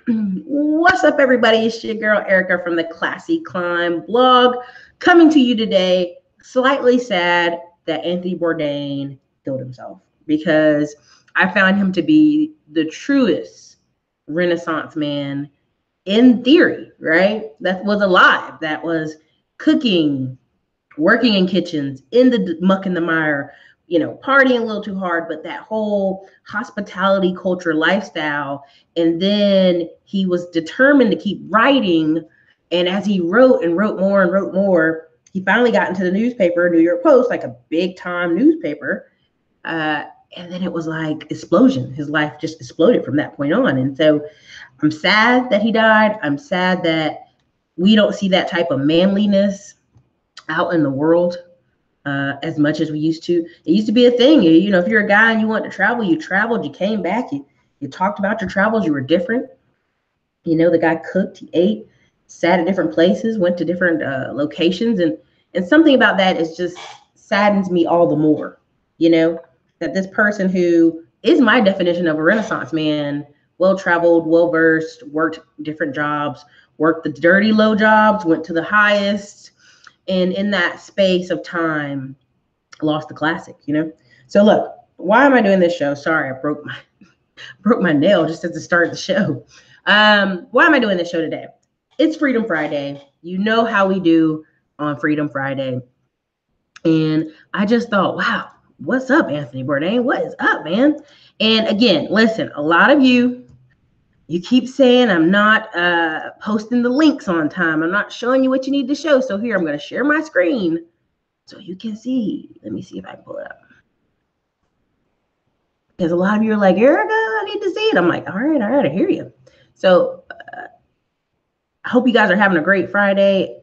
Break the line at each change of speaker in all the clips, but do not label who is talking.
What's up, everybody? It's your girl Erica from the Classy Climb blog, coming to you today. Slightly sad that Anthony Bourdain killed himself, because I found him to be the truest Renaissance man in theory, right? That was alive, that was cooking, working in kitchens, in the muck and the mire, partying a little too hard, but that whole hospitality culture lifestyle. And then he was determined to keep writing. And as he wrote and wrote more and wrote more, he finally got into the newspaper, New York Post, like a big time newspaper. And then it was like explosion. His life just exploded from that point on. And so I'm sad that he died. I'm sad that we don't see that type of manliness out in the world as much as we used to. It used to be a thing. If you're a guy and you want to travel, you traveled, you came back, you talked about your travels, you were different. The guy cooked, he ate, sat at different places, went to different locations. And something about that is just saddens me all the more, that this person who is my definition of a Renaissance man, well-traveled, well-versed, worked different jobs, worked the dirty low jobs, went to the highest, and in that space of time, lost the classic, So look, why am I doing this show? Sorry, I broke my nail just at the start of the show. Why am I doing this show today? It's Freedom Friday. You know how we do on Freedom Friday. And I just thought, wow, what's up, Anthony Bourdain? What is up, man? And again, listen, a lot of you keep saying I'm not posting the links on time. I'm not showing you what you need to show. So here, I'm going to share my screen so you can see. Let me see if I can pull it up. Because a lot of you are like, Erica, I need to see it. I'm like, all right, I hear you. So I hope you guys are having a great Friday.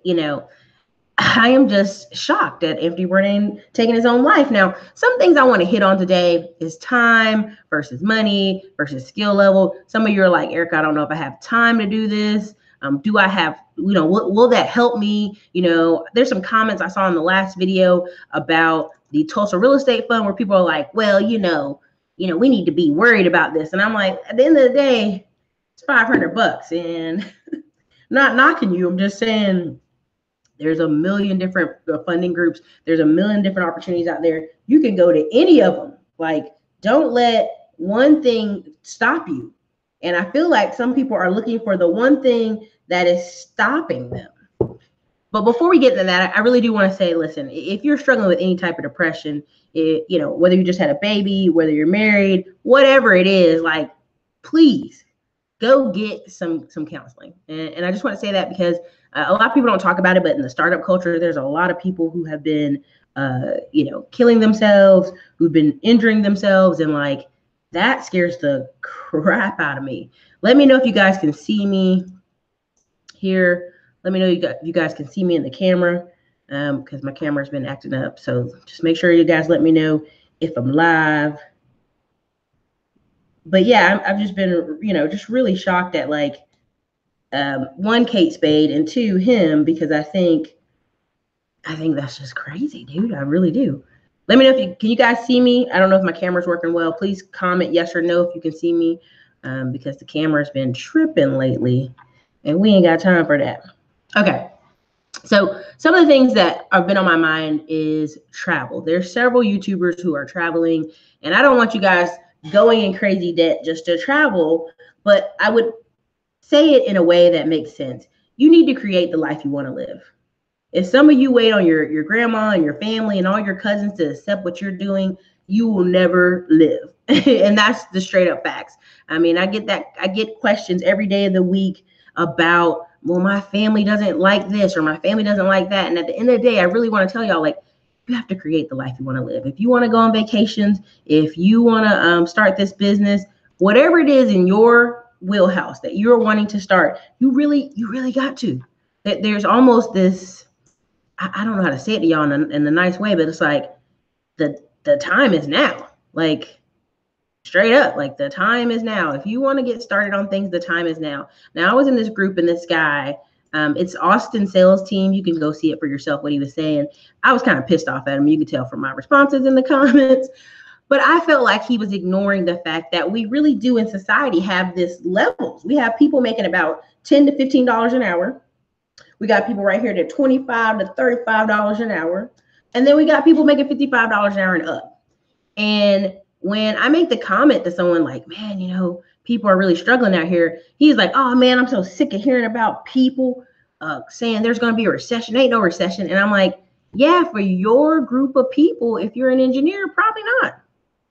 I am just shocked at Anthony Bourdain taking his own life. Now, some things I want to hit on today is time versus money versus skill level. Some of you are like, Erica, I don't know if I have time to do this. Do I have, will that help me? There's some comments I saw in the last video about the Tulsa real estate fund where people are like, well, we need to be worried about this. And I'm like, at the end of the day, it's $500. And not knocking you. I'm just saying, there's a million different funding groups. There's a million different opportunities out there. You can go to any of them. Like, don't let one thing stop you. And I feel like some people are looking for the one thing that is stopping them. But before we get to that, I really do want to say, listen, if you're struggling with any type of depression, whether you just had a baby, whether you're married, whatever it is, like, please go get some counseling. And I just want to say that because a lot of people don't talk about it, but in the startup culture, there's a lot of people who have been, killing themselves, who've been injuring themselves. And like, that scares the crap out of me. Let me know if you guys can see me here. Let me know if you guys can see me in the camera, because my camera's been acting up. So just make sure you guys let me know if I'm live. But yeah, I've just been, just really shocked at like, one, Kate Spade, and two, him, because I think that's just crazy, dude. I really do. Let me know can you guys see me? I don't know if my camera's working well. Please comment yes or no if you can see me, because the camera's been tripping lately and we ain't got time for that. Okay. So some of the things that have been on my mind is travel. There's several YouTubers who are traveling, and I don't want you guys going in crazy debt just to travel, but I would say it in a way that makes sense. You need to create the life you want to live. If some of you wait on your grandma and your family and all your cousins to accept what you're doing, you will never live. And that's the straight up facts. I mean, I get questions every day of the week about, well, my family doesn't like this or my family doesn't like that. And at the end of the day, I really want to tell y'all, like, you have to create the life you want to live. If you want to go on vacations, if you want to start this business, whatever it is in your wheelhouse that you're wanting to start, you really got to. There's almost this, I don't know how to say it to y'all in a nice way, but it's like the time is now. Like, straight up, like, the time is now. If you want to get started on things, the time is now. Now, I was in this group, and this guy, it's Austin Sales Team. You can go see it for yourself, what he was saying. I was kind of pissed off at him. You could tell from my responses in the comments. But I felt like he was ignoring the fact that we really do in society have this levels. We have people making about $10 to $15 an hour. We got people right here at $25 to $35 an hour. And then we got people making $55 an hour and up. And when I make the comment to someone like, man, you know, people are really struggling out here, he's like, oh man, I'm so sick of hearing about people saying there's going to be a recession. Ain't no recession. And I'm like, yeah, for your group of people, if you're an engineer, probably not.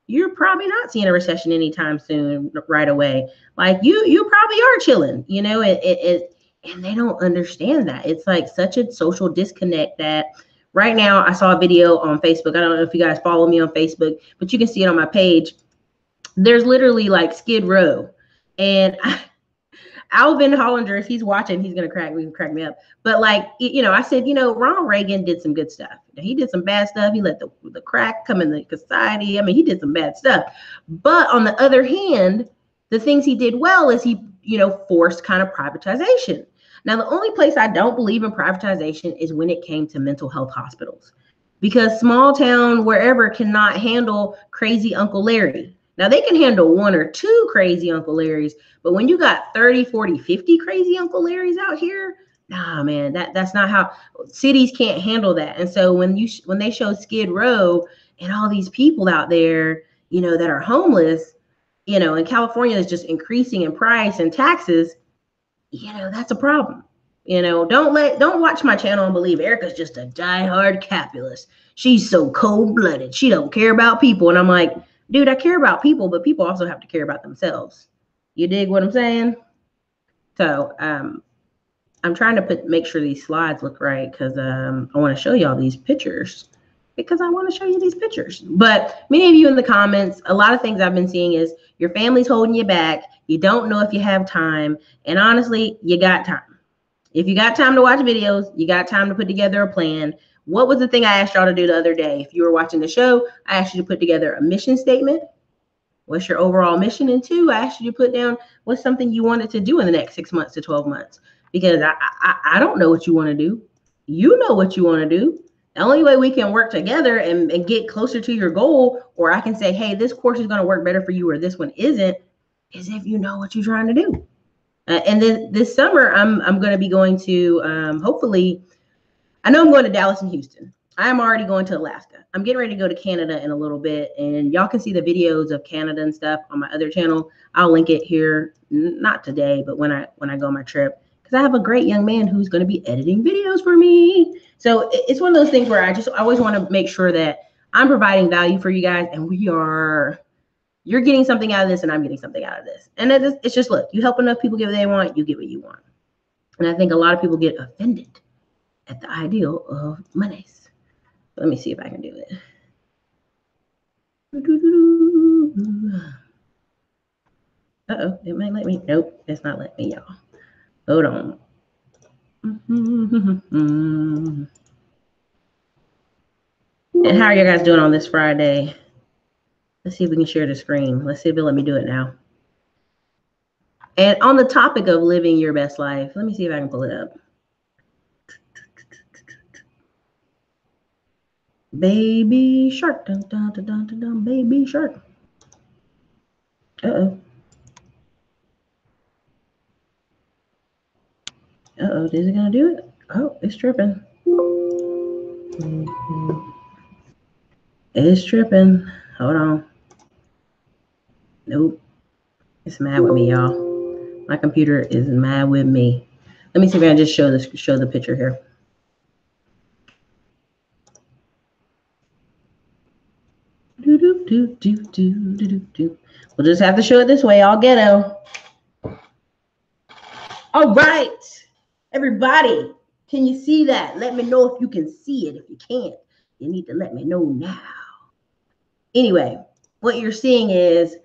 You're probably not seeing a recession anytime soon, right away. Like you probably are chilling, you know, and they don't understand that. It's like such a social disconnect that right now I saw a video on Facebook. I don't know if you guys follow me on Facebook, but you can see it on my page. There's literally like Skid Row. And Alvin Hollinger, if he's watching, he's gonna crack me up. But like, you know, I said, you know, Ronald Reagan did some good stuff. He did some bad stuff. He let the crack come in the society. I mean, he did some bad stuff. But on the other hand, the things he did well is he, you know, forced kind of privatization. Now, the only place I don't believe in privatization is when it came to mental health hospitals, because small town wherever cannot handle crazy Uncle Larry. Now, they can handle one or two crazy Uncle Larrys, but when you got 30, 40, 50 crazy Uncle Larrys out here, nah, man, that's not how cities can't handle that. And so when they show Skid Row and all these people out there, you know, that are homeless, you know, and California is just increasing in price and taxes, you know, that's a problem. You know, don't watch my channel and believe Erica's just a diehard capitalist. She's so cold-blooded. She don't care about people. And I'm like, dude, I care about people, but people also have to care about themselves. You dig what I'm saying? So I'm trying to make sure these slides look right, because I want to show y'all these pictures, because I want to show you these pictures. But many of you in the comments, a lot of things I've been seeing is your family's holding you back. You don't know if you have time. And honestly, you got time. If you got time to watch videos, you got time to put together a plan. What was the thing I asked y'all to do the other day? If you were watching the show, I asked you to put together a mission statement. What's your overall mission? And two, I asked you to put down what's something you wanted to do in the next 6 months to 12 months. Because I don't know what you want to do. You know what you want to do. The only way we can work together and get closer to your goal, or I can say, hey, this course is going to work better for you, or this one isn't, is if you know what you're trying to do. And then this summer, I'm going to be going to, hopefully, I know I'm going to Dallas and Houston. I'm already going to Alaska. I'm getting ready to go to Canada in a little bit, and y'all can see the videos of Canada and stuff on my other channel. I'll link it here, not today, but when I go on my trip, because I have a great young man who's going to be editing videos for me. So it's one of those things where I always want to make sure that I'm providing value for you guys, and you're getting something out of this, and I'm getting something out of this. And it's just, look, you help enough people get what they want, you get what you want. And I think a lot of people get offended at the ideal of monies. Let me see if I can do it. Uh-oh, it might let me. Nope, it's not letting me, y'all. Hold on. And how are you guys doing on this Friday? Let's see if we can share the screen. Let's see if it'll let me do it now. And on the topic of living your best life, let me see if I can pull it up. Baby shark, dun, dun, dun, dun, dun, dun, baby shark. Uh-oh. Uh-oh, is it gonna do it? Oh, it's tripping. It's tripping. Hold on. Nope. It's mad with me, y'all. My computer is mad with me. Let me see if I can just show the picture here. We'll just have to show it this way, all ghetto. All right, everybody, can you see that? Let me know if you can see it. If you can't, you need to let me know now. Anyway, what you're seeing is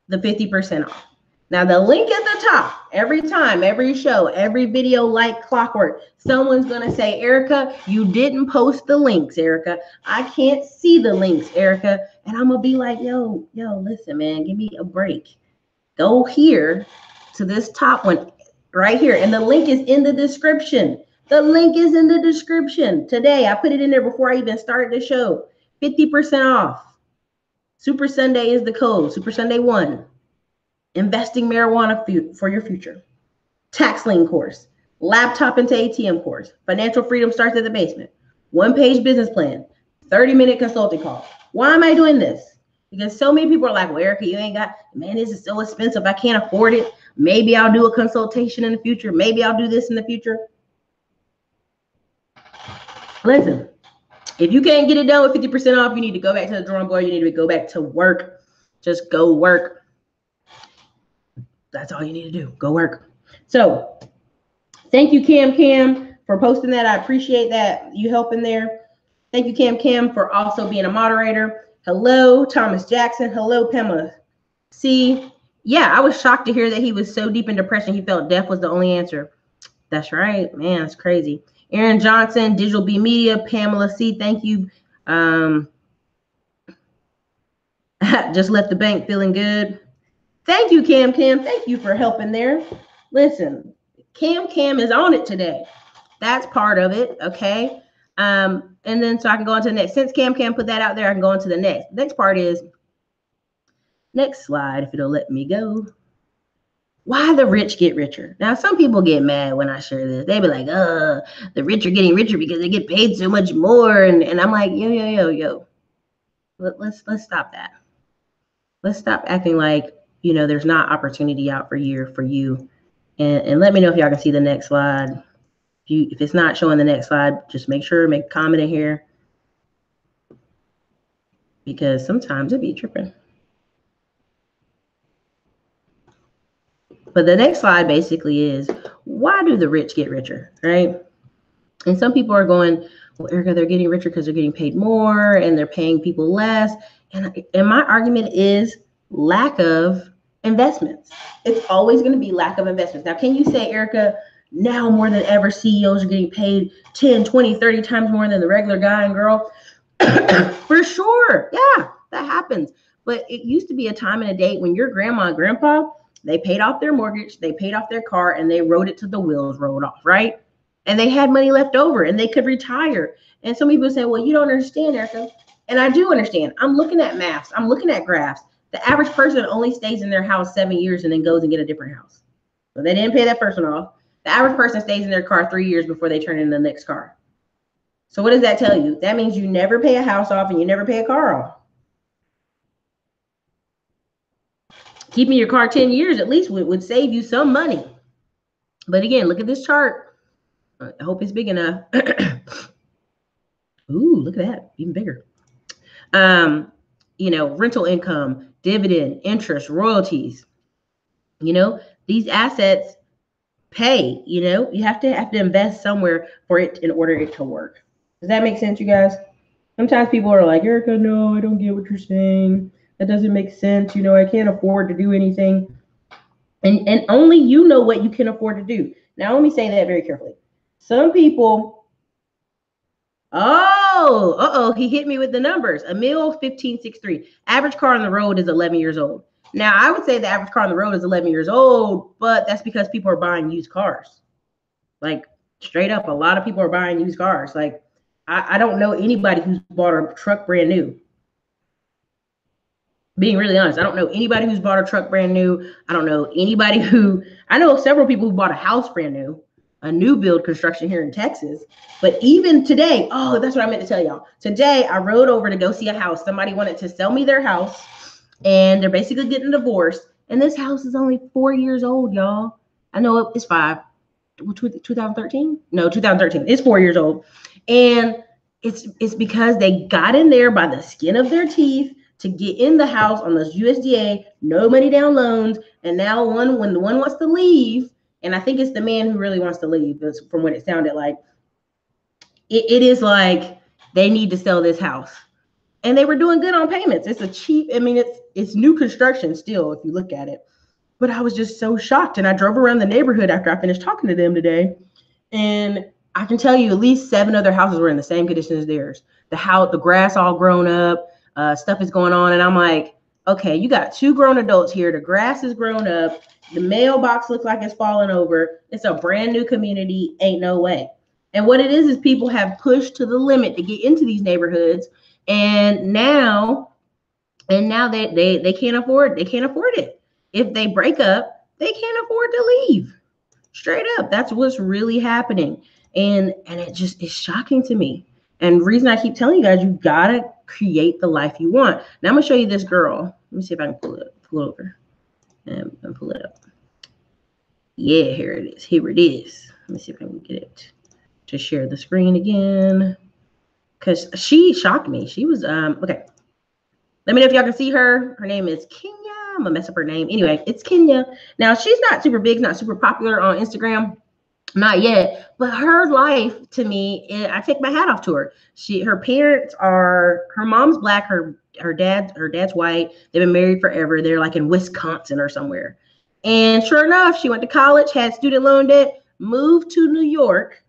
the 50% off. Now, the link at the top, every time, every show, every video, like clockwork, someone's going to say, Erica, you didn't post the links, Erica. I can't see the links, Erica. And I'm going to be like, yo, listen, man, give me a break. Go here to this top one right here. And the link is in the description. The link is in the description. Today, I put it in there before I even started the show. 50% off. Super Sunday is the code. Super Sunday 1. Investing marijuana for your future. Tax lien course. Laptop into ATM course. Financial freedom starts at the basement. 1-page business plan. 30-minute consulting call. Why am I doing this? Because so many people are like, well, Erica, you ain't got, man, this is so expensive. I can't afford it. Maybe I'll do a consultation in the future. Maybe I'll do this in the future. Listen, if you can't get it done with 50% off, you need to go back to the drawing board. You need to go back to work. Just go work. That's all you need to do. Go work. So thank you, Cam, for posting that. I appreciate that. You helping there. Thank you, Cam, for also being a moderator. Hello, Thomas Jackson. Hello, Pamela. See, yeah, I was shocked to hear that he was so deep in depression he felt death was the only answer. That's right, man. It's crazy. Aaron Johnson, Digital B Media, Pamela C. Thank you. Just left the bank feeling good. Thank you, Cam. Thank you for helping there. Listen, Cam is on it today. That's part of it, okay? And then so I can go on to the next. Since Cam put that out there, I can go on to the next. The next part is, next slide, if it'll let me go. Why the rich get richer. Now, some people get mad when I share this. They be like, the rich are getting richer because they get paid so much more. And I'm like, yo. Let's stop that. Let's stop acting like, you know, there's not opportunity out for you. And let me know if y'all can see the next slide. If it's not showing the next slide, just make sure, make a comment in here. Because sometimes it be tripping. But the next slide basically is, why do the rich get richer, right? And some people are going, well, Erica, they're getting richer because they're getting paid more and they're paying people less. And my argument is lack of investments. It's always going to be lack of investments. Now, can you say, Erica, now more than ever, CEOs are getting paid 10, 20, 30 times more than the regular guy and girl? For sure. Yeah, that happens. But it used to be a time and a date when your grandma and grandpa, they paid off their mortgage, they paid off their car, and they rode it till the wheels rolled off, right? And they had money left over and they could retire. And some people say, well, you don't understand, Erica. And I do understand. I'm looking at maps. I'm looking at graphs. The average person only stays in their house 7 years and then goes and get a different house. So they didn't pay that person off. The average person stays in their car 3 years before they turn in the next car. So what does that tell you? That means you never pay a house off and you never pay a car off. Keeping your car 10 years at least would save you some money. But again, look at this chart. I hope it's big enough. Ooh, look at that, even bigger. You know, rental income, dividend, interest, royalties. You know, these assets pay. You know, you have to invest somewhere for it in order it to work. Does that make sense, you guys? Sometimes people are like, Erica, no, I don't get what you're saying. That doesn't make sense. You know, I can't afford to do anything. And only you know what you can afford to do. Now, let me say that very carefully. Some people, he hit me with the numbers. Emil 1563. Average car on the road is 11 years old. Now, I would say the average car on the road is 11 years old, but that's because people are buying used cars. Like, straight up, a lot of people are buying used cars. Like, I don't know anybody who's bought a truck brand new. Being really honest, I don't know anybody who's bought a truck brand new. I don't know anybody I know several people who bought a house brand new, a new build construction here in Texas. But even today, that's what I meant to tell y'all. Today, I rode over to go see a house. Somebody wanted to sell me their house, and they're basically getting divorced. And this house is only 4 years old, y'all. I know it's 5. 2013? No, 2013. It's 4 years old. And it's because they got in there by the skin of their teeth to get in the house on those USDA, no money down loans. And now when the one wants to leave, and I think it's the man who really wants to leave, from what it sounded like, it is like they need to sell this house. And they were doing good on payments. It's a cheap, I mean, it's new construction still, if you look at it. But I was just so shocked. And I drove around the neighborhood after I finished talking to them today. And I can tell you at least 7 other houses were in the same condition as theirs. The grass all grown up, stuff is going on. And I'm like, okay, you got 2 grown adults here. The grass is grown up. The mailbox looks like it's falling over. It's a brand new community. Ain't no way. And what it is people have pushed to the limit to get into these neighborhoods. And now And now they can't afford it. If they break up, they can't afford to leave. Straight up, that's what's really happening. And it just is shocking to me. And the reason I keep telling you guys, you gotta create the life you want. Now I'm gonna show you this girl. Let me see if I can pull over and pull it up. Yeah, here it is. Here it is. Let me see if I can get it to share the screen again. Because she shocked me. She was okay. Let me know if y'all can see her. Her name is Kenya. I'm gonna mess up her name. Anyway, it's Kenya. Now she's not super big, not super popular on Instagram. Not yet, but her life to me, I take my hat off to her. Her parents are, her mom's black, her dad's white. They've been married forever. They're like in Wisconsin or somewhere. And sure enough, she went to college, had student loan debt, moved to New York,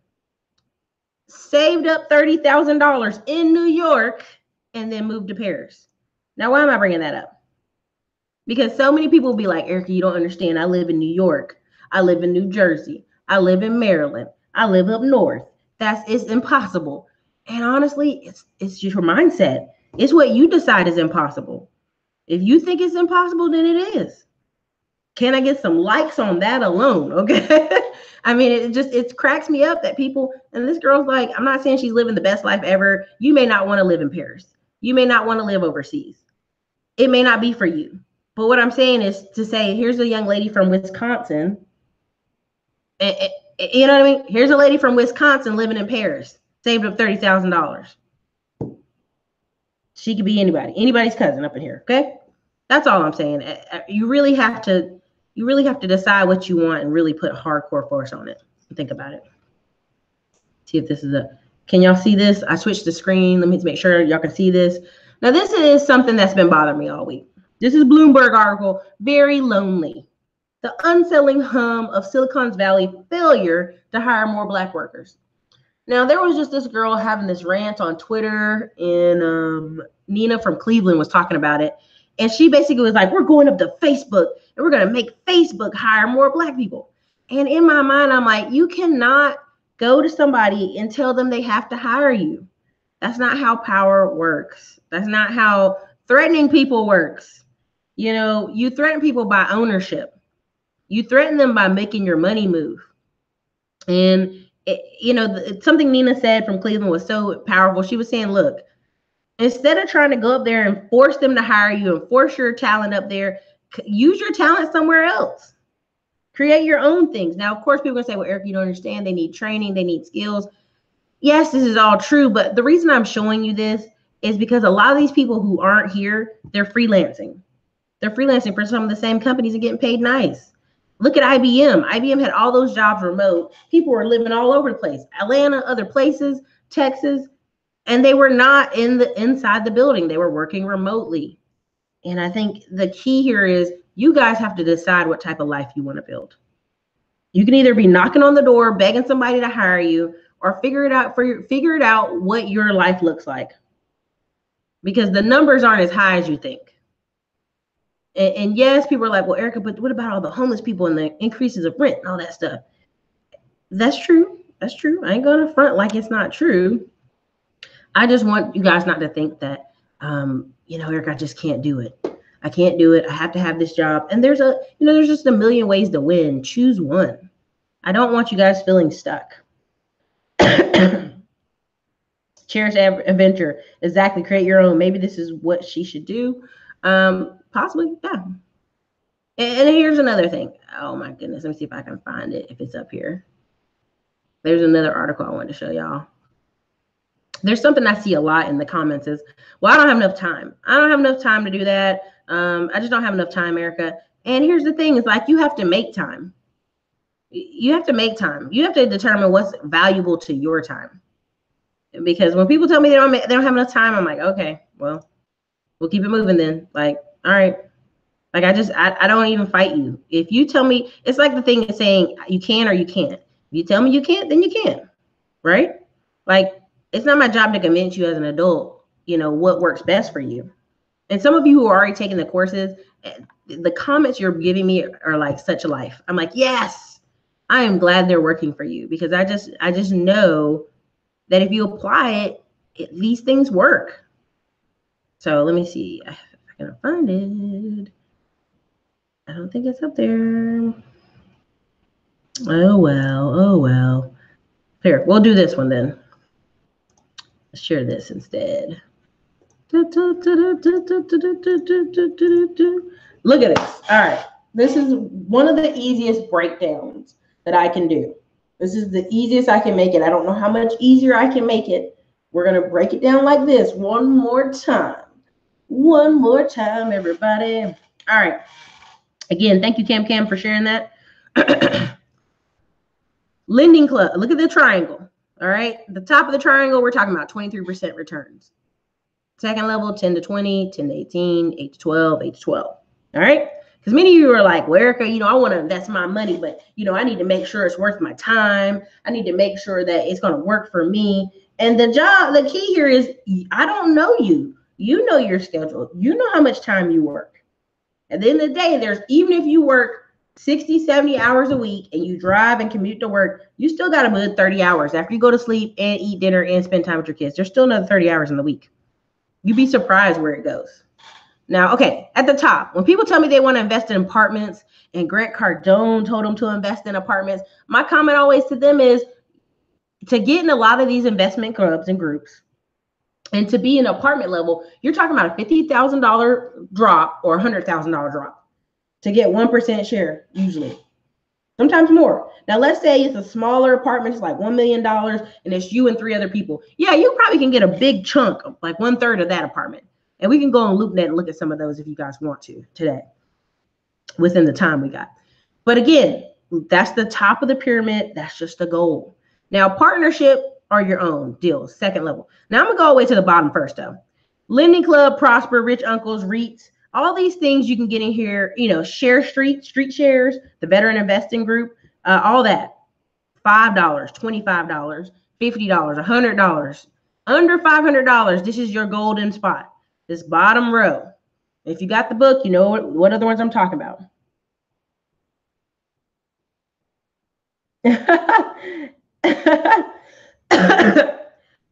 saved up $30,000 in New York, and then moved to Paris. Now, why am I bringing that up? Because so many people will be like, Erica, you don't understand. I live in New York. I live in New Jersey. I live in Maryland. I live up north. It's impossible. And honestly, it's your mindset. It's what you decide is impossible. If you think it's impossible, then it is. Can I get some likes on that alone? Okay. I mean, it cracks me up that people, and this girl's like, I'm not saying she's living the best life ever. You may not want to live in Paris. You may not want to live overseas. It may not be for you. But what I'm saying is to say, here's a young lady from Wisconsin. You know what I mean? Here's a lady from Wisconsin living in Paris, saved up $30,000. She could be anybody's cousin up in here. Okay, that's all I'm saying. You really have to decide what you want and really put hardcore force on it. Think about it. See if this is can y'all see this? I switched the screen. Let me make sure y'all can see this. Now, this is something that's been bothering me all week. This is Bloomberg article, very lonely. The unsettling hum of Silicon Valley failure to hire more Black workers. Now, there was just this girl having this rant on Twitter, and Nina from Cleveland was talking about it. And she basically was like, we're going up to Facebook, and we're going to make Facebook hire more Black people. And in my mind, I'm like, you cannot go to somebody and tell them they have to hire you. That's not how power works. That's not how threatening people works. You know, you threaten people by ownership. You threaten them by making your money move. And, something Nina said from Cleveland was so powerful. She was saying, look, instead of trying to go up there and force them to hire you and force your talent up there, use your talent somewhere else. Create your own things. Now, of course, people are going to say, well, Eric, you don't understand. They need training. They need skills. Yes, this is all true. But the reason I'm showing you this is because a lot of these people who aren't here, they're freelancing. They're freelancing for some of the same companies and getting paid nice. Look at IBM. IBM had all those jobs remote. People were living all over the place. Atlanta, other places, Texas, and they were not inside the building. They were working remotely. And I think the key here is you guys have to decide what type of life you want to build. You can either be knocking on the door, begging somebody to hire you, or figure it out what your life looks like. Because the numbers aren't as high as you think. And yes, people are like, well, Erica, but what about all the homeless people and the increases of rent and all that stuff? That's true. That's true. I ain't going to front like it's not true. I just want you guys not to think that, Erica, I just can't do it. I can't do it. I have to have this job. And there's just a million ways to win. Choose one. I don't want you guys feeling stuck. Cherish adventure. Exactly. Create your own. Maybe this is what she should do. Possibly, yeah. And here's another thing. Oh my goodness. Let me see if I can find it, if it's up here. There's another article I wanted to show y'all. There's something I see a lot in the comments is, well, I don't have enough time. I don't have enough time to do that. I just don't have enough time, Erica. And here's the thing, is like, you have to make time. You have to make time. You have to determine what's valuable to your time. Because when people tell me they don't have enough time, I'm like, okay, well, we'll keep it moving then. Like, all right. Like, I don't even fight you. If you tell me, it's like the thing is saying you can or you can't. If you tell me you can't, then you can't. Right? Like, it's not my job to convince you as an adult, what works best for you. And some of you who are already taking the courses, the comments you're giving me are like such a life. I'm like, yes, I am glad they're working for you, because I just know that if you apply it, these things work. So let me see if I gonna find it. I don't think it's up there. Oh well, oh well. Here, we'll do this one then. Let's share this instead. Look at this. All right. This is one of the easiest breakdowns that I can do. This is the easiest I can make it. I don't know how much easier I can make it. We're going to break it down like this one more time. One more time, everybody. All right. Again, thank you, Cam, for sharing that. Lending Club. Look at the triangle. All right. The top of the triangle, we're talking about 23% returns. Second level, 10 to 20, 10 to 18, 8 to 12, 8 to 12. All right. Because many of you are like, well, Erica, I want to invest my money, but, I need to make sure it's worth my time. I need to make sure that it's going to work for me. And the key here is, I don't know you. You know your schedule. You know how much time you work. At the end of the day, even if you work 60, 70 hours a week and you drive and commute to work, you still got a good 30 hours after you go to sleep and eat dinner and spend time with your kids. There's still another 30 hours in the week. You'd be surprised where it goes. Now, okay, at the top, when people tell me they want to invest in apartments and Grant Cardone told them to invest in apartments, my comment always to them is to get in a lot of these investment clubs and groups and to be an apartment level, you're talking about a $50,000 drop or $100,000 drop to get 1% share usually. Sometimes more. Now, let's say it's a smaller apartment, it's like $1 million, and it's you and 3 other people. Yeah, you probably can get a big chunk, like 1/3 of that apartment. And we can go on LoopNet and look at some of those if you guys want to today, within the time we got. But again, that's the top of the pyramid. That's just a goal. Now, partnership are your own deals, second level. Now, I'm going to go all the way to the bottom first, though. Lending Club, Prosper, Rich Uncles, REITs. All these things you can get in here, Share Street shares, the Veteran Investing Group, all that. $5, $25, $50, $100. Under $500, this is your golden spot. This bottom row. If you got the book, you know what other ones I'm talking about.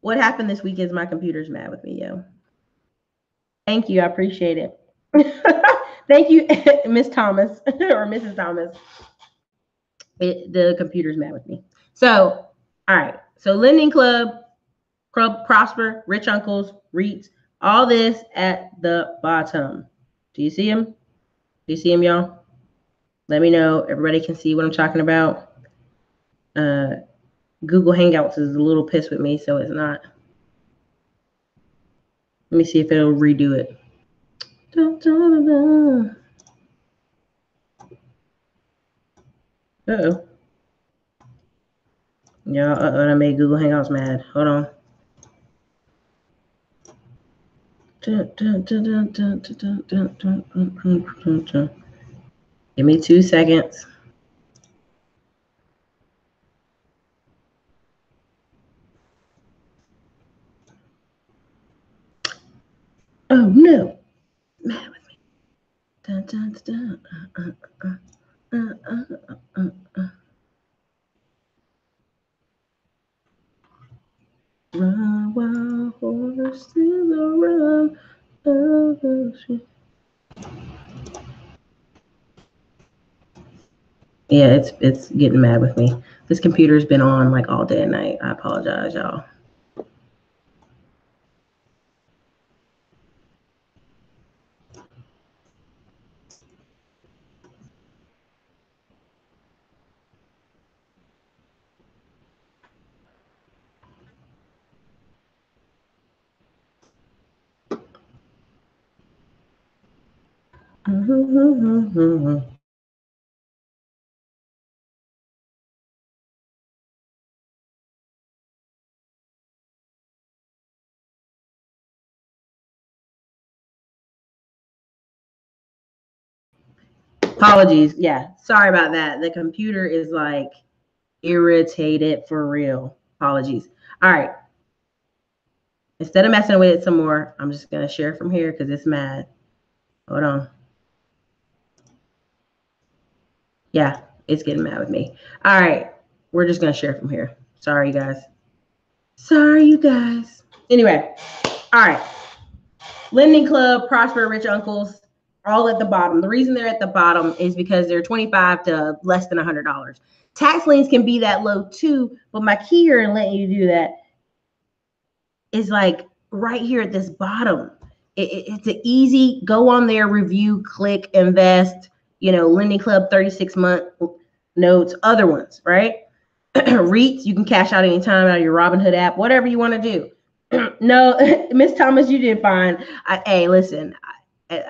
What happened this week is my computer's mad with me, yo. Thank you. I appreciate it. Thank you, Miss Thomas or Mrs. Thomas. The computer's mad with me. So, all right. So Lending Club, Prosper, Rich Uncles, REITs, all this at the bottom. Do you see them? Do you see them, y'all? Let me know. Everybody can see what I'm talking about. Google Hangouts is a little pissed with me, so it's not. Let me see if it'll redo it. Uh-oh. Yeah, I made Google Hangouts mad. Hold on. Give me 2 seconds. Oh no. Mad with me. Run, wild horses, run. Yeah, it's getting mad with me. This computer's been on like all day and night. I apologize, y'all. Apologies. Yeah, sorry about that. The computer is like irritated for real. Apologies. All right. Instead of messing with it some more, I'm just going to share from here because it's mad. Hold on. Yeah, it's getting mad with me. All right. We're just going to share from here. Sorry, you guys. Sorry, you guys. Anyway. All right. Lending Club, Prosper, Rich Uncles, all at the bottom. The reason they're at the bottom is because they're $25 to less than $100. Tax liens can be that low too, but my key here in letting you do that is like right here at this bottom. It's an easy, go on there, review, click, invest, Lending Club, 36-month notes, other ones, right? REITs, you can cash out anytime out of your Robinhood app, whatever you want to do. No, Miss Thomas, you did fine. Hey, listen,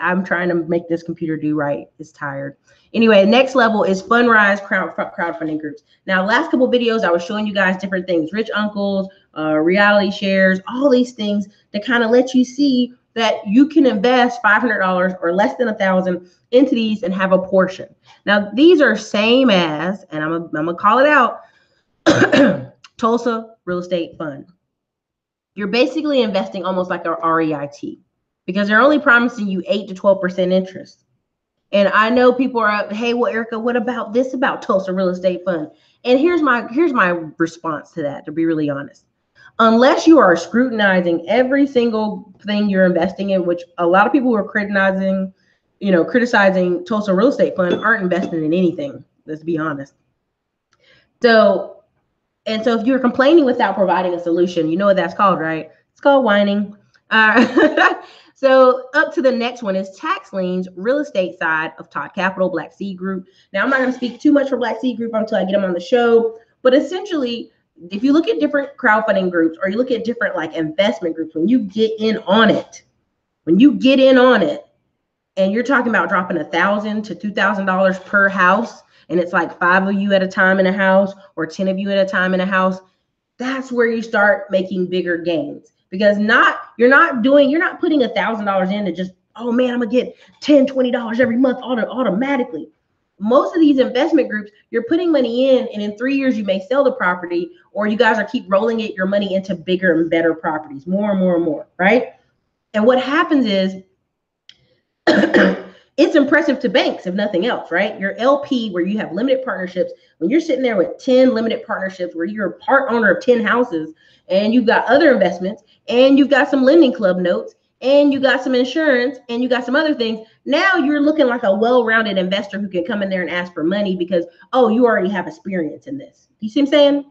I'm trying to make this computer do right. It's tired. Anyway, next level is Fundrise crowdfunding groups. Now, last couple videos, I was showing you guys different things, Rich Uncles, reality shares, all these things to kind of let you see that you can invest $500 or less than $1,000 into these and have a portion. Now, these are same as, and I'm gonna call it out, Tulsa Real Estate Fund. You're basically investing almost like a REIT because they're only promising you 8 to 12% interest. And I know people are, hey, well, Erica, what about this about Tulsa Real Estate Fund? And here's my response to that, to be really honest. Unless you are scrutinizing every single thing you're investing in, which a lot of people who are criticizing Tulsa Real Estate Fund aren't investing in anything, let's be honest. So if you're complaining without providing a solution, you know what that's called, right? It's called whining. So up to the next one is tax liens, real estate side of Todd Capital, Black Seed Group. Now, I'm not going to speak too much for Black Seed Group until I get them on the show. But essentially, if you look at different crowdfunding groups or you look at different like investment groups, when you get in on it, and you're talking about dropping $1,000 to $2,000 per house, and it's like 5 of you at a time in a house or 10 of you at a time in a house, that's where you start making bigger gains. Because you're not putting $1,000 in to just, oh man, I'm gonna get $10, $20 every month automatically. Most of these investment groups, you're putting money in, and in 3 years you may sell the property, or you guys are keep rolling your money into bigger and better properties, more and more and more, right? And what happens is it's impressive to banks, if nothing else, right? Your LP, where you have limited partnerships, when you're sitting there with 10 limited partnerships, where you're a part owner of 10 houses, and you've got other investments, and you've got some lending club notes, and you got some insurance, and you got some other things, now you're looking like a well-rounded investor who can come in there and ask for money because, oh, you already have experience in this. You see what I'm saying?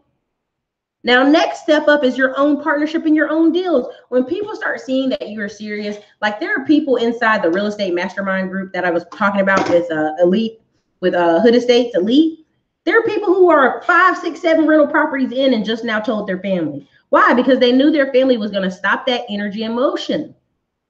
Now, next step up is your own partnership and your own deals. When people start seeing that you're serious, like there are people inside the real estate mastermind group that I was talking about with Hood Estates Elite. There are people who are 5, 6, 7 rental properties in and just now told their family. Why? Because they knew their family was going to stop that energy and motion.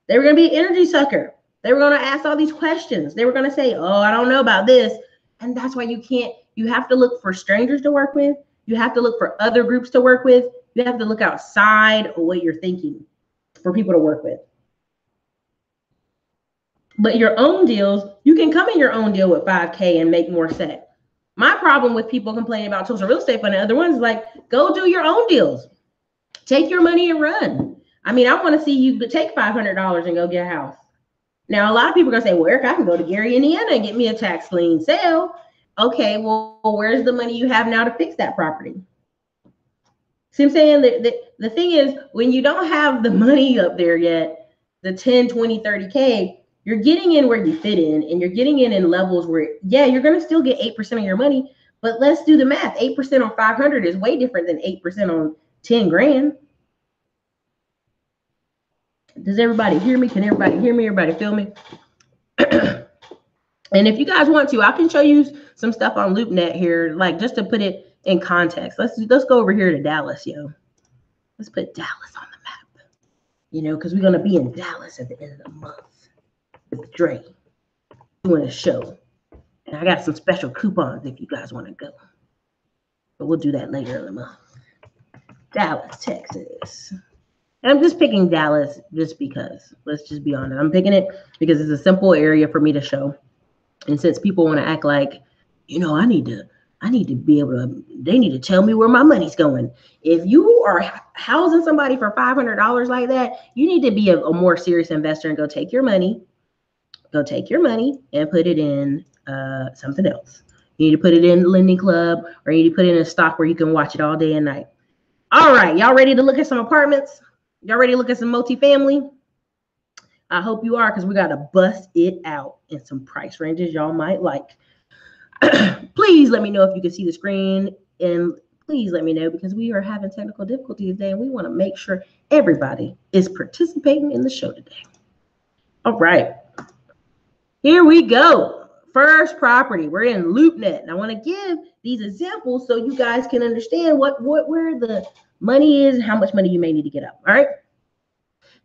They were going to be an energy sucker. They were going to ask all these questions. They were going to say, oh, I don't know about this. And that's why you have to look for strangers to work with. You have to look for other groups to work with. You have to look outside of what you're thinking for people to work with. But your own deals, you can come in your own deal with 5K and make more set. My problem with people complaining about Tulsa Real Estate Fund and other ones is like, go do your own deals. Take your money and run. I mean, I want to see you take $500 and go get a house. Now, a lot of people are going to say, well, Eric, I can go to Gary, Indiana and get me a tax lien sale. Okay, well, where's the money you have now to fix that property? See what I'm saying? The thing is, when you don't have the money up there yet, the 10, 20, 30K, you're getting in where you fit in, and you're getting in levels where, yeah, you're going to still get 8% of your money, but let's do the math. 8% on 500 is way different than 8% on 10 grand. Does everybody hear me? Can everybody hear me? Everybody feel me? And if you guys want to, I can show you some stuff on LoopNet here, like just to put it in context. Let's go over here to Dallas, yo. Let's put Dallas on the map, because we're going to be in Dallas at the end of the month with Dre doing a show. And I got some special coupons if you guys want to go. But we'll do that later in the month. Dallas, Texas. And I'm just picking Dallas just because. Let's just be honest. I'm picking it because it's a simple area for me to show. And since people want to act like, I need to be able to, they need to tell me where my money's going. If you are housing somebody for $500 like that, you need to be a more serious investor and go take your money and put it in something else. You need to put it in Lending Club, or you need to put it in a stock where you can watch it all day and night. All right, y'all ready to look at some apartments? Y'all ready to look at some multifamily? I hope you are, because we got to bust it out in some price ranges y'all might like. Please let me know if you can see the screen, and please let me know, because we are having technical difficulties today and we want to make sure everybody is participating in the show today. All right, here we go. First property, we're in LoopNet, and I want to give these examples so you guys can understand where the money is and how much money you may need to get up. All right,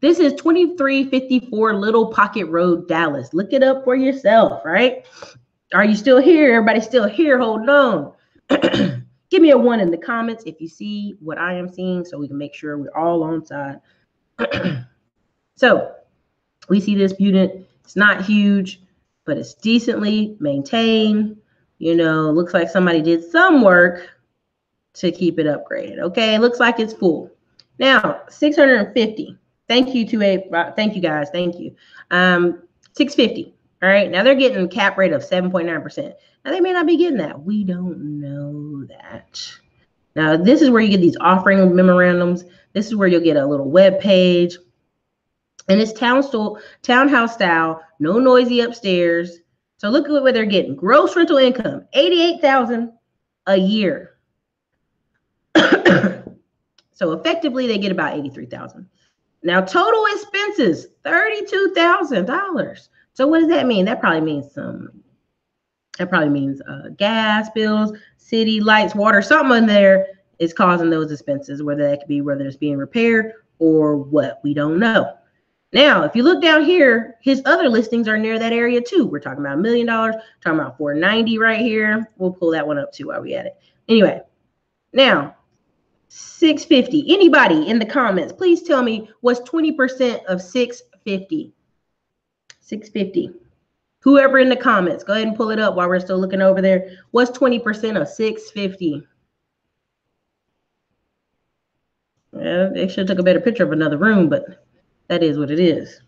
this is 2354 Little Pocket Road, Dallas. Look it up for yourself. Right? Are you still here? Everybody still here? Hold on. Give me a 1 in the comments if you see what I am seeing, so we can make sure we're all on side. So we see this unit. It's not huge, but it's decently maintained. You know, looks like somebody did some work to keep it upgraded. Okay, looks like it's full. Now, 650. Thank you thank you guys. Thank you. 650. All right, now they're getting a cap rate of 7.9%. Now they may not be getting that. We don't know that. Now this is where you get these offering memorandums. This is where you'll get a little web page. And it's townhouse style, no noisy upstairs. So look at what they're getting. Gross rental income, $88,000 a year. So effectively they get about $83,000. Now total expenses, $32,000. So what does that mean? That probably means gas bills, city lights, water, something in there is causing those expenses, whether it's being repaired or what, we don't know. Now, if you look down here, his other listings are near that area too. We're talking about $1 million, talking about 490 right here. We'll pull that one up too while we at it. Anyway, now 650. Anybody in the comments, please tell me what's 20% of 650. 650. Whoever in the comments, go ahead and pull it up while we're still looking over there. What's 20% of 650? Well, they should have took a better picture of another room, but that is what it is.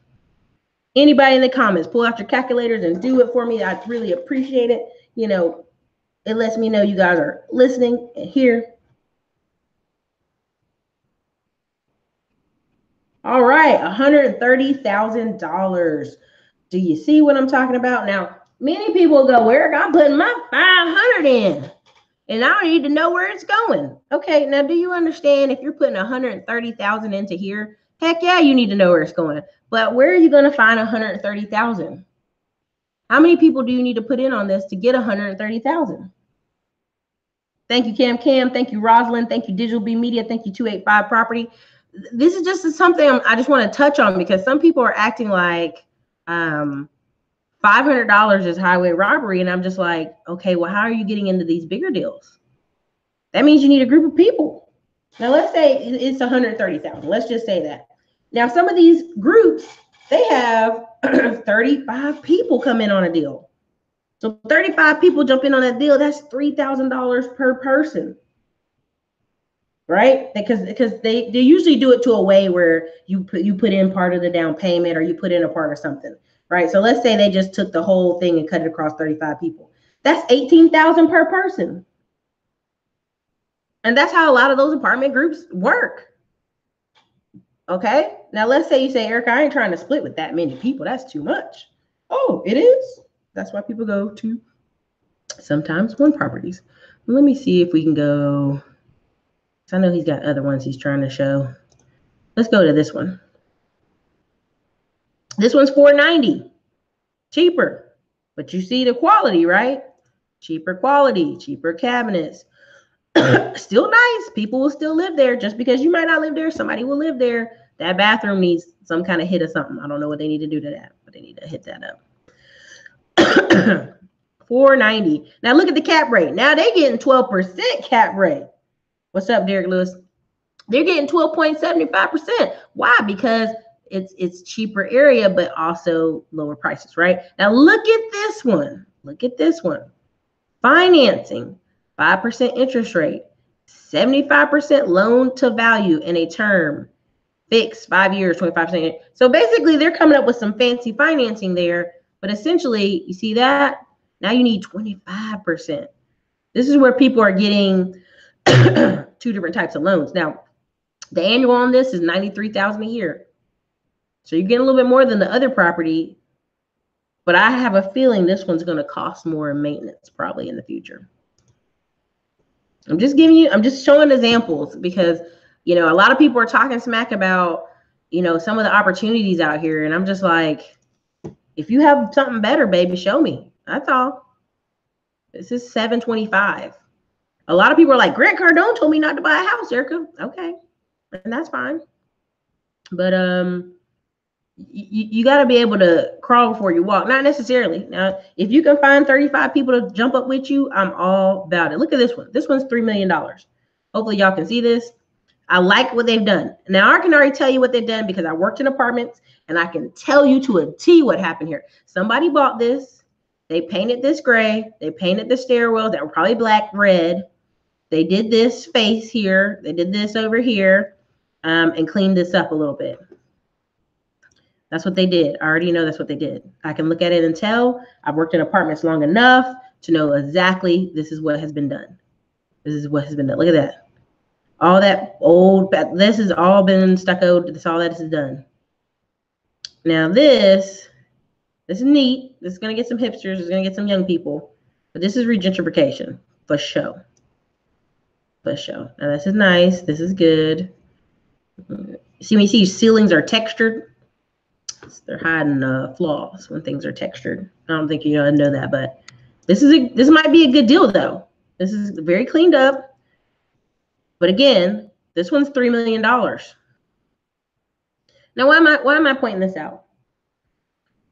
Anybody in the comments, pull out your calculators and do it for me. I'd really appreciate it. You know, it lets me know you guys are listening and here. All right, $130,000. Do you see what I'm talking about? Now, many people go, where I'm putting my 500 in, and I don't need to know where it's going. Okay, now do you understand if you're putting 130,000 into here? Heck yeah, you need to know where it's going. But where are you going to find 130,000? How many people do you need to put in on this to get 130,000? Thank you, Cam. Thank you, Rosalind. Thank you, Digital B Media. Thank you, 285 Property. This is just something I just want to touch on, because some people are acting like $500 is highway robbery. And I'm just like, okay, well, how are you getting into these bigger deals? That means you need a group of people. Now, let's say it's 130,000. Let's just say that. Now, some of these groups, they have 35 people come in on a deal. So 35 people jump in on that deal. That's $3,000 per person. Right? Because they usually do it to a way where you put in part of the down payment, or you put in a part of something, right? So let's say they just took the whole thing and cut it across 35 people. That's $18,000 per person. And that's how a lot of those apartment groups work. Okay? Now let's say you say, Erica, I ain't trying to split with that many people. That's too much. Oh, it is? That's why people go to sometimes one properties. Let me see if we can go. I know he's got other ones he's trying to show. Let's go to this one. This one's $490, cheaper, but you see the quality, right? Cheaper quality, cheaper cabinets. Still nice. People will still live there. Just because you might not live there, somebody will live there. That bathroom needs some kind of hit or something. I don't know what they need to do to that, but they need to hit that up. $490. Now look at the cap rate. Now they getting 12% cap rate. What's up, Derek Lewis? They're getting 12.75%. Why? Because it's cheaper area, but also lower prices, right? Now look at this one. Look at this one. Financing, 5% interest rate, 75% loan to value in a term, fixed 5 years, 25%. So basically, they're coming up with some fancy financing there, but essentially, you see that? Now you need 25%. This is where people are getting two different types of loans. Now, the annual on this is $93,000 a year. So you're getting a little bit more than the other property, but I have a feeling this one's going to cost more in maintenance probably in the future. I'm just showing examples because, you know, a lot of people are talking smack about, you know, some of the opportunities out here. And I'm just like, if you have something better, baby, show me. That's all. This is 725. A lot of people are like, Grant Cardone told me not to buy a house, Erica. Okay. And that's fine. But you got to be able to crawl before you walk. Not necessarily. Now, if you can find 35 people to jump up with you, I'm all about it. Look at this one. This one's $3 million. Hopefully y'all can see this. I like what they've done. Now, I can already tell you what they've done because I worked in apartments and I can tell you to a T what happened here. Somebody bought this. They painted this gray. They painted the stairwells that were probably black, red. They did this face here. They did this over here and cleaned this up a little bit. That's what they did. I already know that's what they did. I can look at it and tell. I've worked in apartments long enough to know exactly this is what has been done. This is what has been done. Look at that. All that old, this has all been stuccoed. This all that is done. Now this is neat. This is going to get some hipsters. It's going to get some young people. But this is regentrification for show. For show. Now this is nice. This is good. See, when you see ceilings are textured, they're hiding flaws when things are textured. I don't think you know that, but this might be a good deal though. This is very cleaned up. But again, this one's $3 million. Now, why am I pointing this out?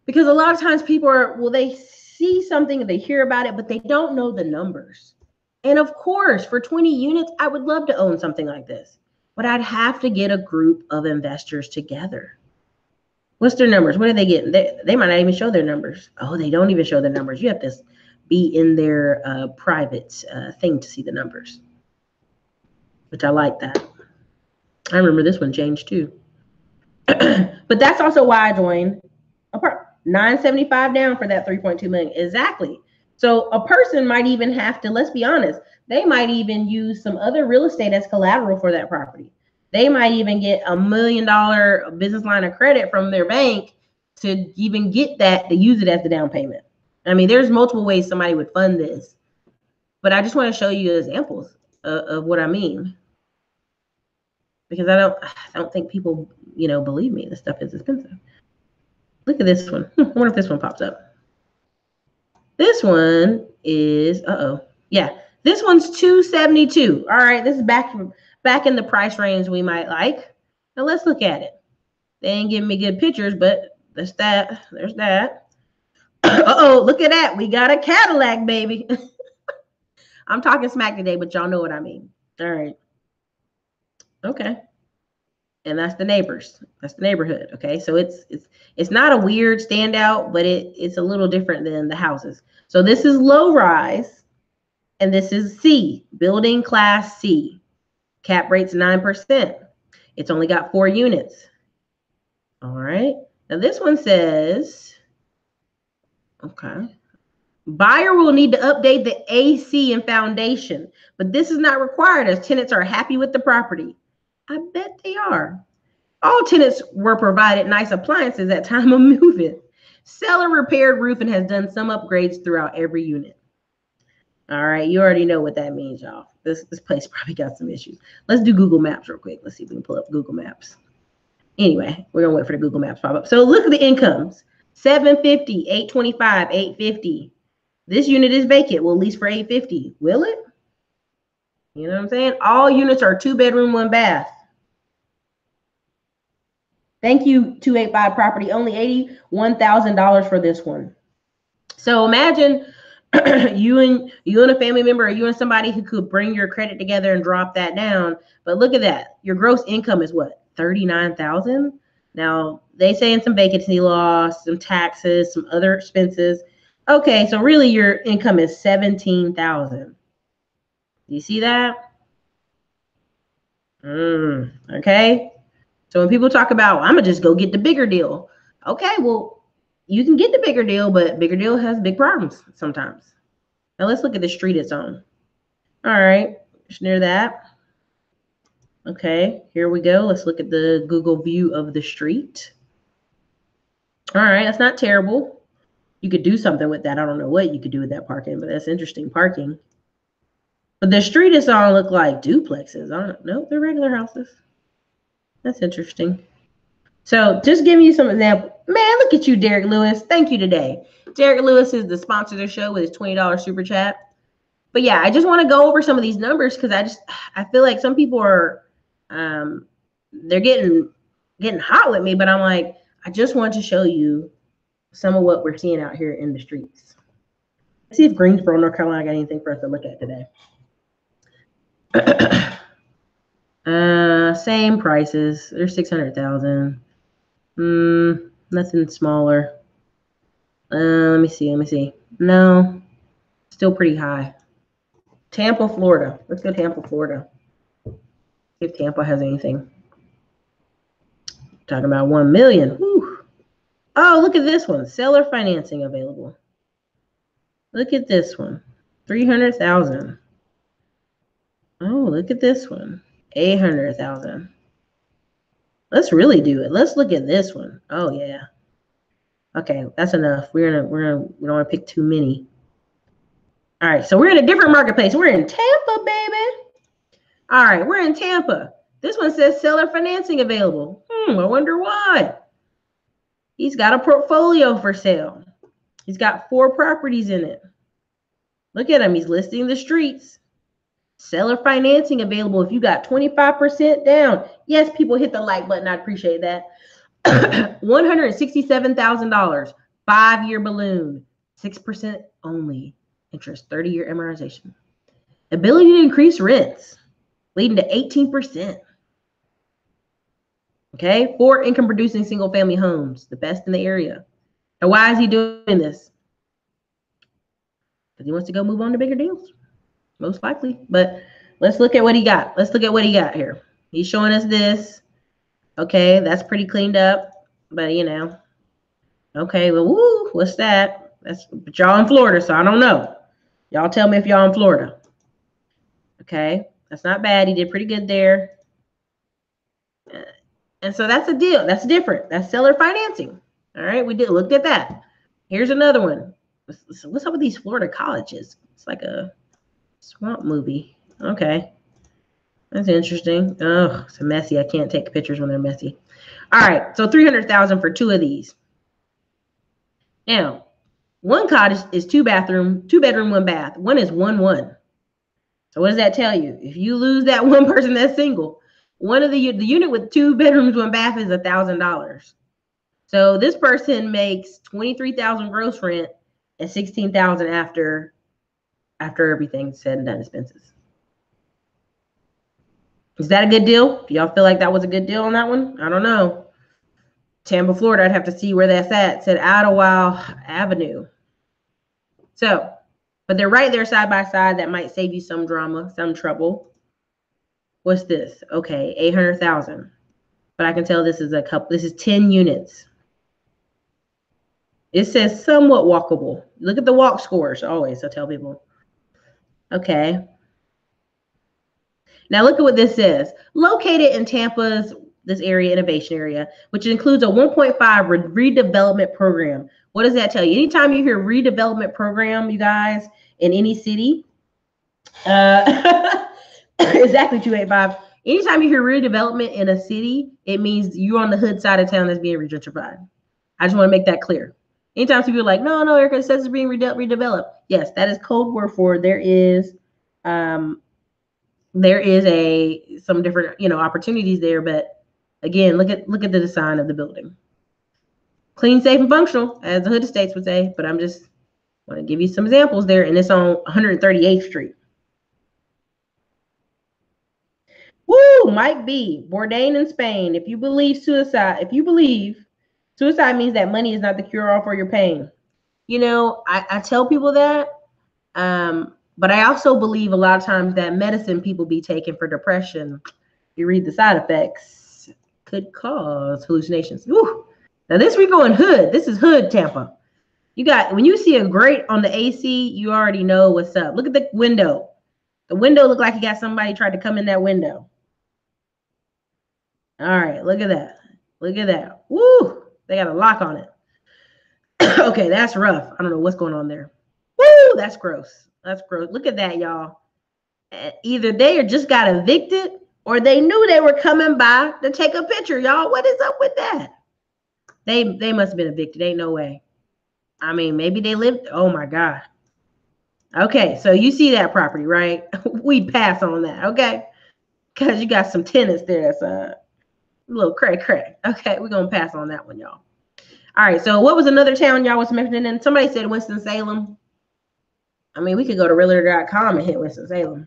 Because a lot of times people are, well, they see something, they hear about it, but they don't know the numbers. And of course, for 20 units, I would love to own something like this, but I'd have to get a group of investors together. What's their numbers? What are they getting? They might not even show their numbers. Oh, they don't even show their numbers. You have to be in their private thing to see the numbers, which I like that. I remember this one changed too. But that's also why I joined apart. $975 down for that 3.2 million. Exactly. So a person might even have to, let's be honest, they might even use some other real estate as collateral for that property. They might even get $1 million business line of credit from their bank to even get that, to use it as the down payment. I mean, there's multiple ways somebody would fund this, but I just want to show you examples of what I mean, because I don't think people, you know, believe me. This stuff is expensive. Look at this one. I wonder if this one pops up. This one is, yeah, this one's $272. All right, this is back in the price range we might like. Now let's look at it. They ain't giving me good pictures, but there's that. There's that. Look at that. We got a Cadillac, baby. I'm talking smack today, but y'all know what I mean. All right. Okay. And that's the neighbors. That's the neighborhood. Okay. So it's not a weird standout, but it's a little different than the houses. So this is low rise, and this is C, building class C. Cap rate's 9%. It's only got 4 units. All right. Now this one says, okay, buyer will need to update the AC and foundation, but this is not required as tenants are happy with the property. I bet they are. All tenants were provided nice appliances at time of move-in. Seller repaired roof and has done some upgrades throughout every unit. All right, you already know what that means, y'all. This place probably got some issues. Let's do Google Maps real quick. Let's see if we can pull up Google Maps. Anyway, we're gonna wait for the Google Maps pop up. So look at the incomes: 750, 825, 850. This unit is vacant. Will lease for 850. Will it? You know what I'm saying? All units are 2-bedroom, 1 bath. Thank you, 285 property. Only $81,000 for this one. So imagine you and a family member, or you and somebody who could bring your credit together and drop that down. But look at that. Your gross income is what? 39,000. Now they say in some vacancy loss, some taxes, some other expenses. Okay, so really your income is 17,000. Do you see that? Okay. So when people talk about, I'm gonna just go get the bigger deal. Okay, well, you can get the bigger deal, but bigger deal has big problems sometimes. Now let's look at the street it's on. All right, just near that. Okay, here we go. Let's look at the Google view of the street. All right, that's not terrible. You could do something with that. I don't know what you could do with that parking, but that's interesting parking. But the street is all look like duplexes. I don't know. They're regular houses. That's interesting. So just giving you some example. Man, look at you, Derek Lewis. Thank you today. Derek Lewis is the sponsor of the show with his $20 super chat. But yeah, I just want to go over some of these numbers because I feel like some people are they're getting hot with me, but I'm like, I just want to show you some of what we're seeing out here in the streets. Let's see if Greensboro, North Carolina got anything for us to look at today. Same prices. They're 600,000. Nothing smaller. Let me see. No, still pretty high. Tampa, Florida. Let's go Tampa, Florida. See if Tampa has anything. Talking about 1 million. Whew. Oh, look at this one. Seller financing available. Look at this one. 300,000. Oh, look at this one. 800,000. Let's really do it. Let's look at this one. Oh yeah. Okay, that's enough. We don't want to pick too many. All right, so we're in a different marketplace. We're in Tampa, baby. All right, we're in Tampa. This one says seller financing available. I wonder why. He's got a portfolio for sale. He's got 4 properties in it. Look at him. He's listing the streets. Seller financing available if you got 25% down. Yes, people hit the like button. I appreciate that. $167,000. 5-year balloon. 6% only. Interest. 30-year amortization. Ability to increase rents. Leading to 18%. Okay. 4 income producing single family homes. The best in the area. And why is he doing this? Because he wants to go move on to bigger deals. Most likely. But let's look at what he got. Let's look at what he got here. He's showing us this. Okay, that's pretty cleaned up. But you know. Okay, well, woo, what's that? But y'all in Florida, so I don't know. Y'all tell me if y'all in Florida. Okay, that's not bad. He did pretty good there. And so that's a deal. That's different. That's seller financing. All right, we looked at that. Here's another one. What's up with these Florida colleges? It's like a swamp movie. Okay. That's interesting. Oh, it's messy. I can't take pictures when they're messy. All right. So 300,000 for 2 of these. Now, one cottage is 2 bedroom, 1 bath. One is 1-1. So what does that tell you? If you lose that one person that's single, one of the unit with 2 bedrooms, 1 bath is $1,000. So this person makes 23,000 gross rent and 16,000 after everything's said and done, expenses. Is that a good deal? Do y'all feel like that was a good deal on that one? I don't know. Tampa, Florida, I'd have to see where that's at. It said Idlewild Avenue. So, but they're right there side by side. That might save you some drama, some trouble. What's this? Okay, 800,000. But I can tell this is this is 10 units. It says somewhat walkable. Look at the walk scores always. I tell people. Okay. Now look at what this says. Located in Tampa's this area, innovation area, which includes a 1.5 redevelopment program. What does that tell you? Anytime you hear redevelopment program, you guys, in any city, exactly 285. Anytime you hear redevelopment in a city, it means you're on the hood side of town that's being gentrified. I just want to make that clear. Anytime people are like, no, Erica says it's being redeveloped. Yes, that is code word for there is some different opportunities there, but again, look at the design of the building. Clean, safe, and functional, as the hood estates would say, but I'm just want to give you some examples there, and it's on 138th Street. Woo, Mike B. Bourdain in Spain. If you believe suicide means that money is not the cure-all for your pain. I tell people that, but I also believe a lot of times that medicine people be taking for depression, you read the side effects, could cause hallucinations. Woo. Now this we going hood. This is hood Tampa. When you see a grate on the AC, you already know what's up. Look at the window. The window looked like you got somebody tried to come in that window. All right, look at that. Look at that. Woo! They got a lock on it. Okay, that's rough. I don't know what's going on there. Woo, that's gross. That's gross. Look at that, y'all. Either they or just got evicted or they knew they were coming by to take a picture, y'all. What is up with that? They must have been evicted. Ain't no way. I mean, maybe they lived. Oh my God. Okay, so you see that property, right? We'd pass on that, okay? Because you got some tenants there that's a little cray. Okay, we're gonna pass on that one, y'all. All right, so what was another town y'all was mentioning? And somebody said Winston-Salem. I mean, we could go to realtor.com and hit Winston-Salem.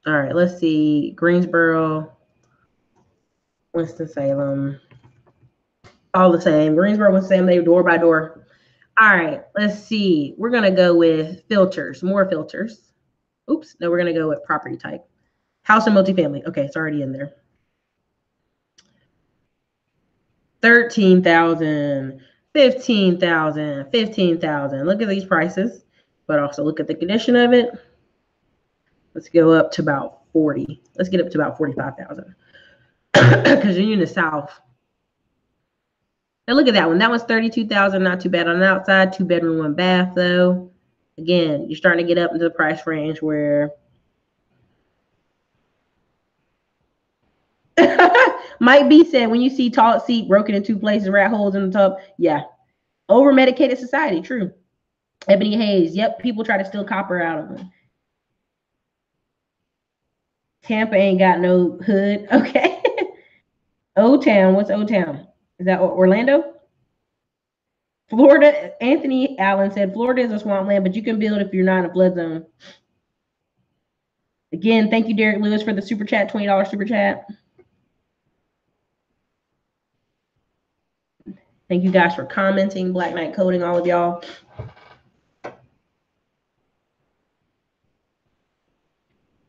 All right, let's see. Greensboro, Winston-Salem. All the same. Greensboro, Winston-Salem, they door by door. All right, let's see. We're going to go with filters, more filters. Oops, no, we're going to go with property type. House and multifamily. Okay, it's already in there. 13,000, 15,000, 15,000. Look at these prices, but also look at the condition of it. Let's go up to about 40. Let's get up to about 45,000 because you're in the South. Now look at that one. That one's 32,000. Not too bad on the outside. 2-bedroom, 1 bath though. Again, you're starting to get up into the price range where Mike B said when you see toilet seat broken in 2 places, rat holes in the tub. Yeah. Over medicated society. True. Ebony Hayes. Yep. People try to steal copper out of them. Tampa ain't got no hood. Okay. O-Town. What's O-Town? Is that Orlando? Florida. Anthony Allen said Florida is a swampland, but you can build if you're not in a flood zone. Again, thank you, Derek Lewis, for the super chat, $20 super chat. Thank you guys for commenting, Black Knight Coding, all of y'all.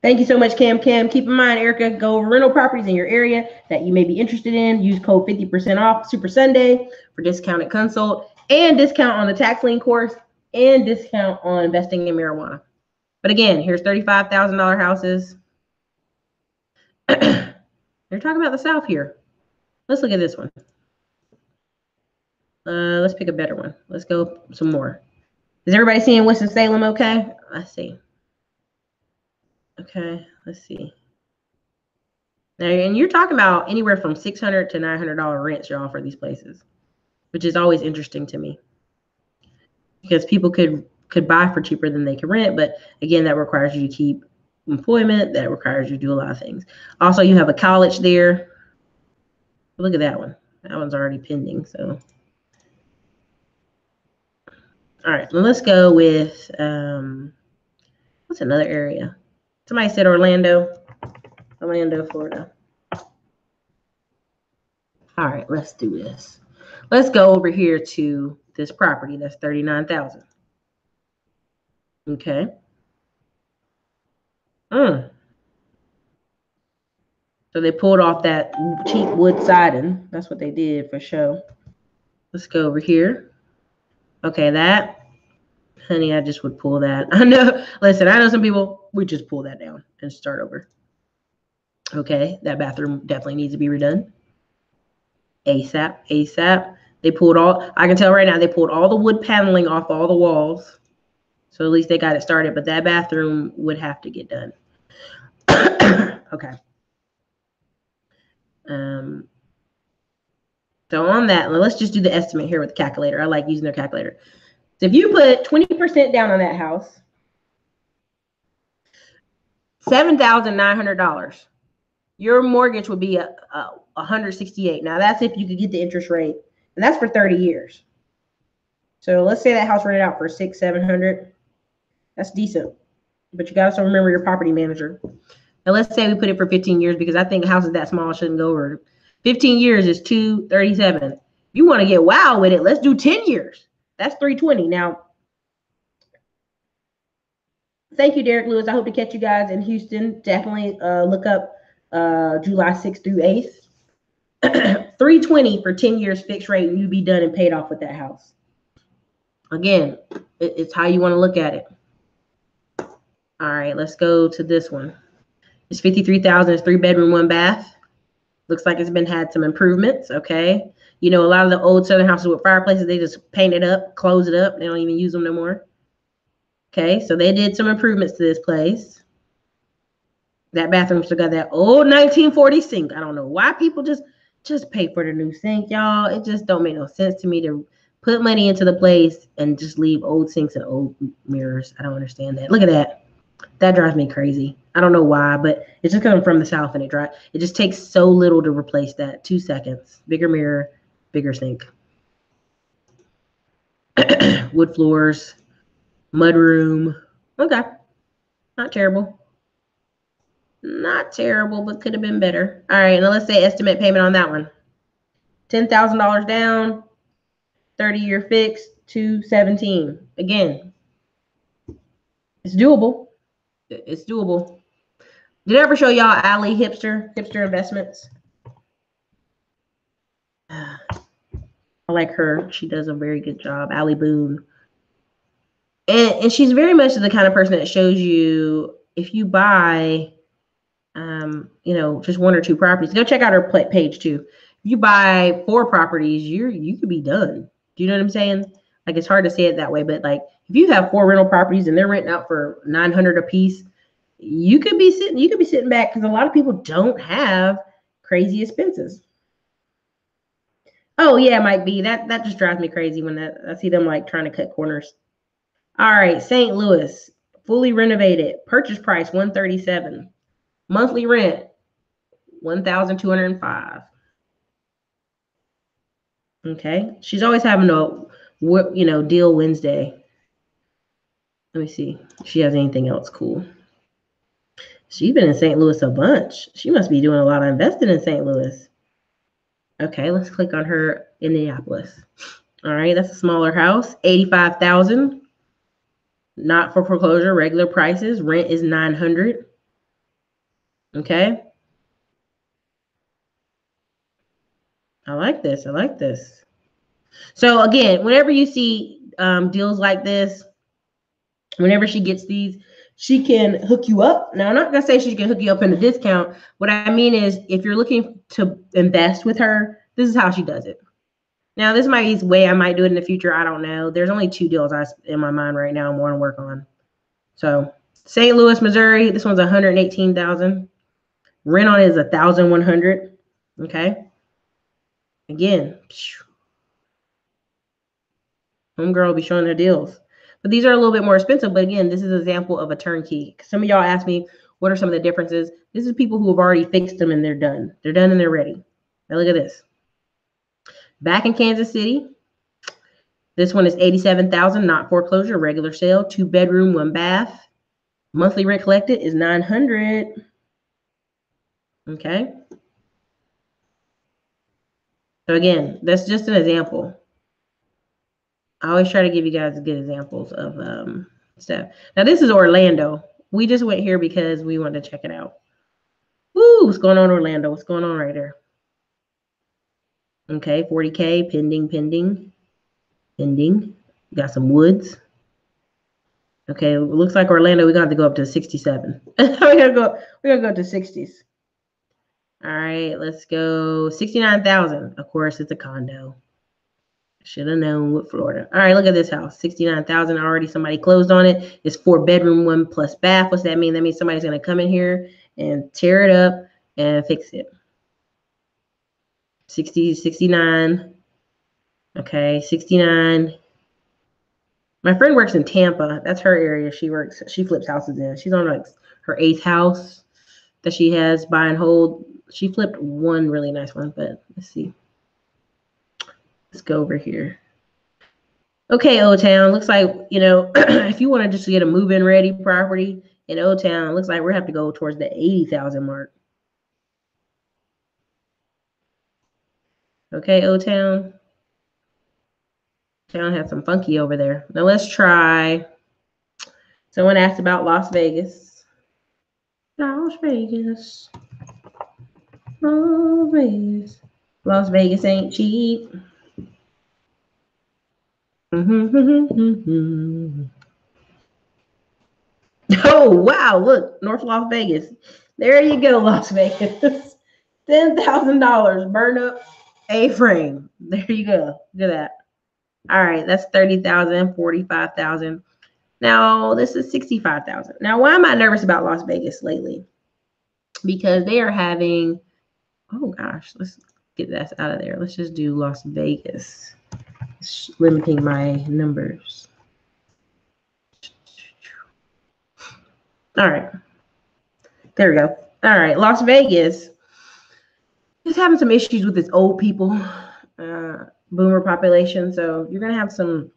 Thank you so much, Cam. Keep in mind, Erica, go over rental properties in your area that you may be interested in. Use code 50% off Super Sunday for discounted consult and discount on the tax lien course and discount on investing in marijuana. But again, here's $35,000 houses. They're talking about the South here. Let's look at this one. Let's pick a better one. Let's go some more. Is everybody seeing Winston-Salem okay? Let's see. Okay, let's see. Now, and you're talking about anywhere from $600 to $900 rents, y'all, for these places, which is always interesting to me because people could buy for cheaper than they can rent. But again, that requires you to keep employment. That requires you to do a lot of things. Also, you have a college there. Look at that one. That one's already pending. So, all right, well, let's go with what's another area? Somebody said Orlando, Florida. All right, let's do this. Let's go over here to this property. That's 39,000. Okay. So they pulled off that cheap wood siding. That's what they did for sure. Let's go over here. Okay, that. Honey, I just would pull that. I know. Listen, I know some people, we just pull that down and start over. Okay, that bathroom definitely needs to be redone. ASAP. They pulled all, I can tell right now, they pulled all the wood paneling off all the walls. So at least they got it started, but that bathroom would have to get done. Okay. So on that, let's just do the estimate here with the calculator. I like using their calculator. So if you put 20% down on that house, $7,900, your mortgage would be $168. Now that's if you could get the interest rate, and that's for 30 years. So let's say that house rented out for $600-700. That's decent, but you got to also remember your property manager. Now let's say we put it for 15 years because I think houses that small shouldn't go over. 15 years is $237. You want to get wild with it? Let's do 10 years. That's $320. Now, thank you, Derek Lewis. I hope to catch you guys in Houston. Definitely look up July 6th through 8th. $320 for 10 years fixed rate, and you'd be done and paid off with that house. Again, it's how you want to look at it. All right, let's go to this one. It's $53,000. It's 3-bedroom, 1 bath. Looks like it's been had some improvements, okay? You know, a lot of the old Southern houses with fireplaces, they just paint it up, close it up. They don't even use them no more. Okay, so they did some improvements to this place. That bathroom still got that old 1940 sink. I don't know why people just pay for the new sink, y'all. It just don't make no sense to me to put money into the place and just leave old sinks and old mirrors. I don't understand that. Look at that. That drives me crazy. I don't know why, but it's just coming from the South and it just takes so little to replace that. 2 seconds. Bigger mirror, bigger sink. Wood floors, mud room. Okay. Not terrible. Not terrible, but could have been better. All right, now let's say estimate payment on that one. $10,000 down, 30-year fixed, $217. Again, it's doable. It's doable. Did I ever show y'all Allie Hipster Investments? I like her. She does a very good job. Allie Boone. And she's very much the kind of person that shows you if you buy, you know, just 1 or 2 properties. Go check out her page too. If you buy 4 properties, you could be done. Do you know what I'm saying? Like, it's hard to say it that way, but like if you have 4 rental properties and they're renting out for $900 a piece, you could be sitting back because a lot of people don't have crazy expenses. Oh yeah, it might be. That just drives me crazy when I see them like trying to cut corners. All right, St. Louis, fully renovated. Purchase price $137. Monthly rent $1,205. Okay, she's always having a deal Wednesday. Let me see if she has anything else cool. She's been in St. Louis a bunch. She must be doing a lot of investing in St. Louis. Okay, let's click on her Indianapolis. All right, that's a smaller house, $85,000. Not for foreclosure, regular prices. Rent is $900. Okay. I like this. I like this. So again, whenever you see deals like this, whenever she gets these, she can hook you up. Now, I'm not going to say she can hook you up in a discount. What I mean is if you're looking to invest with her, this is how she does it. Now, this might be the way I might do it in the future. I don't know. There's only 2 deals in my mind right now I want to work on. So St. Louis, Missouri, this one's $118,000. Rent on it is $1,100. Okay. Again, homegirl will be showing her deals. But these are a little bit more expensive. But again, this is an example of a turnkey. Some of y'all asked me, what are some of the differences? This is people who have already fixed them and they're done. They're done and they're ready. Now look at this. Back in Kansas City, this one is $87,000, not foreclosure, regular sale, 2-bedroom, 1 bath. Monthly rent collected is $900. Okay. So again, that's just an example. I always try to give you guys good examples of stuff. Now this is Orlando. We just went here because we wanted to check it out. Woo, what's going on, Orlando? What's going on right there? Okay, 40K, pending. Got some woods. Okay, it looks like Orlando, we got to go up to 67. we gotta go up to 60s. All right, let's go 69,000. Of course, it's a condo. Should have known with Florida. All right, look at this house. 69,000 already. Somebody closed on it. It's 4-bedroom, 1 plus bath. What's that mean? That means somebody's going to come in here and tear it up and fix it. 60, 69. Okay, 69. My friend works in Tampa. That's her area. She flips houses in. She's on like her 8th house that she has buy and hold. She flipped one really nice one, but let's see. Let's go over here. Okay, Old Town. Looks like, if you want to just get a move-in ready property in Old Town, looks like we're have to go towards the 80,000 mark. Okay, Old Town. Town has some funky over there. Now let's try. Someone asked about Las Vegas. Las Vegas. Las Vegas. Las Vegas ain't cheap. Oh, wow. Look, North Las Vegas. There you go, Las Vegas. $10,000. Burn up A-frame. There you go. Look at that. All right, that's 30,000, 45,000. Now this is 65,000. Now, why am I nervous about Las Vegas lately? Because they are having, oh gosh, let's get that out of there. Let's just do Las Vegas. Limiting my numbers. All right. There we go. All right. Las Vegas is having some issues with its old people, boomer population. So you're going to have some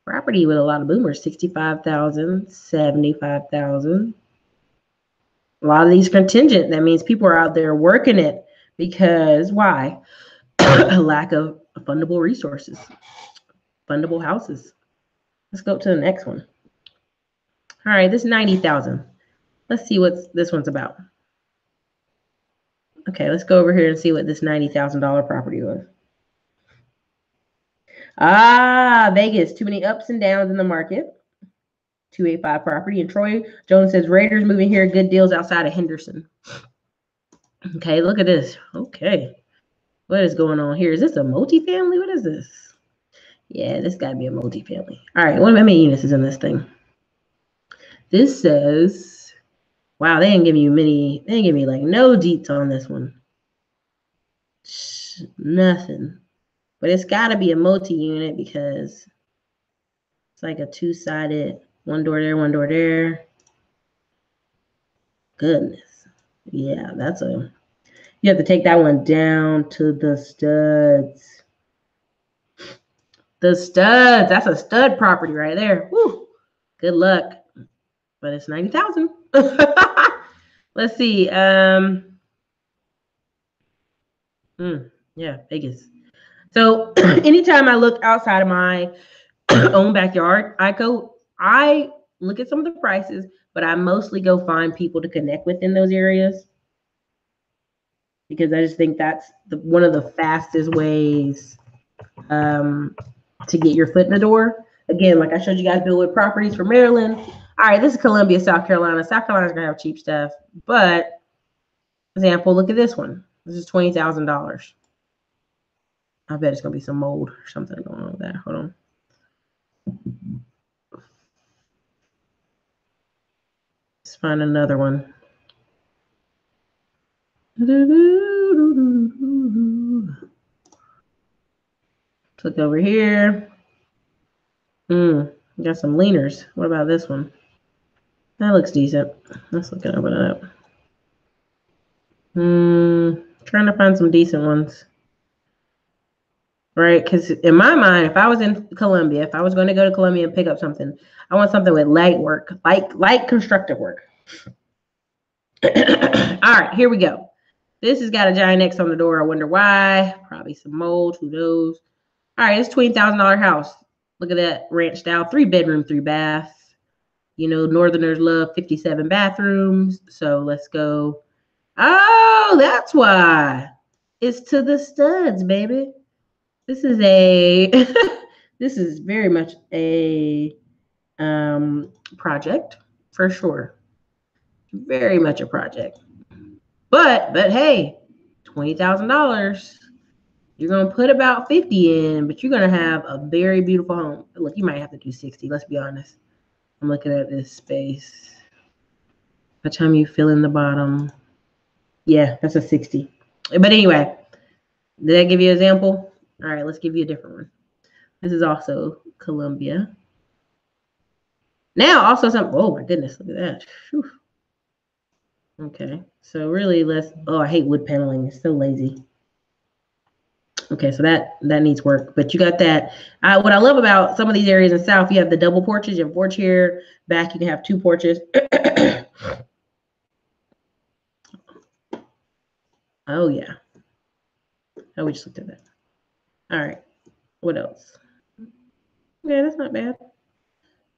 property with a lot of boomers, 65,000, 75,000. A lot of these contingent. That means people are out there working it because why? A lack of fundable resources, fundable houses. Let's go to the next one. All right, this 90,000. Let's see what this one's about. Okay, let's go over here and see what this $90,000 property was. Ah, Vegas, too many ups and downs in the market. 285 property. And Troy Jones says Raiders moving here, good deals outside of Henderson. Okay, look at this. Okay. What is going on here? Is this a multifamily? What is this? Yeah, this got to be a multifamily. All right, how many units is in this thing? This says, wow, they didn't give me many. They didn't give me like no deets on this one. Nothing. But it's got to be a multi-unit because it's like a two-sided, one door there, one door there. Goodness. Yeah, that's a, you have to take that one down to the studs. The studs. That's a stud property right there. Woo. Good luck. But it's 90,000. Let's see. Yeah, Vegas. So anytime I look outside of my own backyard, I look at some of the prices, but I mostly go find people to connect with in those areas because I just think that's one of the fastest ways to get your foot in the door. Again, like I showed you guys, Billwood Properties for Maryland. All right, this is Columbia, South Carolina. South Carolina's gonna have cheap stuff, but example, look at this one. This is $20,000. I bet it's gonna be some mold or something going on with that. Hold on. Let's find another one. Click over here. Got some leaners. What about this one? That looks decent. Let's look it up. Trying to find some decent ones. Right? Because in my mind, if I was in Columbia, if I was going to go to Columbia and pick up something, I want something with light work, light constructive work. All right, here we go. This has got a giant X on the door. I wonder why. Probably some mold. Who knows? All right, it's $20,000 house. Look at that ranch style, 3-bedroom, 3-bath. You know, Northerners love 57 bathrooms. So let's go. Oh, that's why. It's to the studs, baby. This is a this is very much a project for sure. Very much a project. But hey, $20,000. You're gonna put about 50 in, but you're gonna have a very beautiful home. Look, you might have to do 60. Let's be honest. I'm looking at this space. By the time you fill in the bottom, yeah, that's a 60. But anyway, did that give you an example? All right, let's give you a different one. This is also Columbia. Now, also some, oh my goodness, look at that. Whew. Okay, so really oh, I hate wood paneling. It's so lazy. Okay, so that needs work, but you got that. What I love about some of these areas in South, you have the double porches. You have a porch here, back you can have 2 porches. Oh yeah. Oh, we just looked at that. All right, what else? Yeah, that's not bad.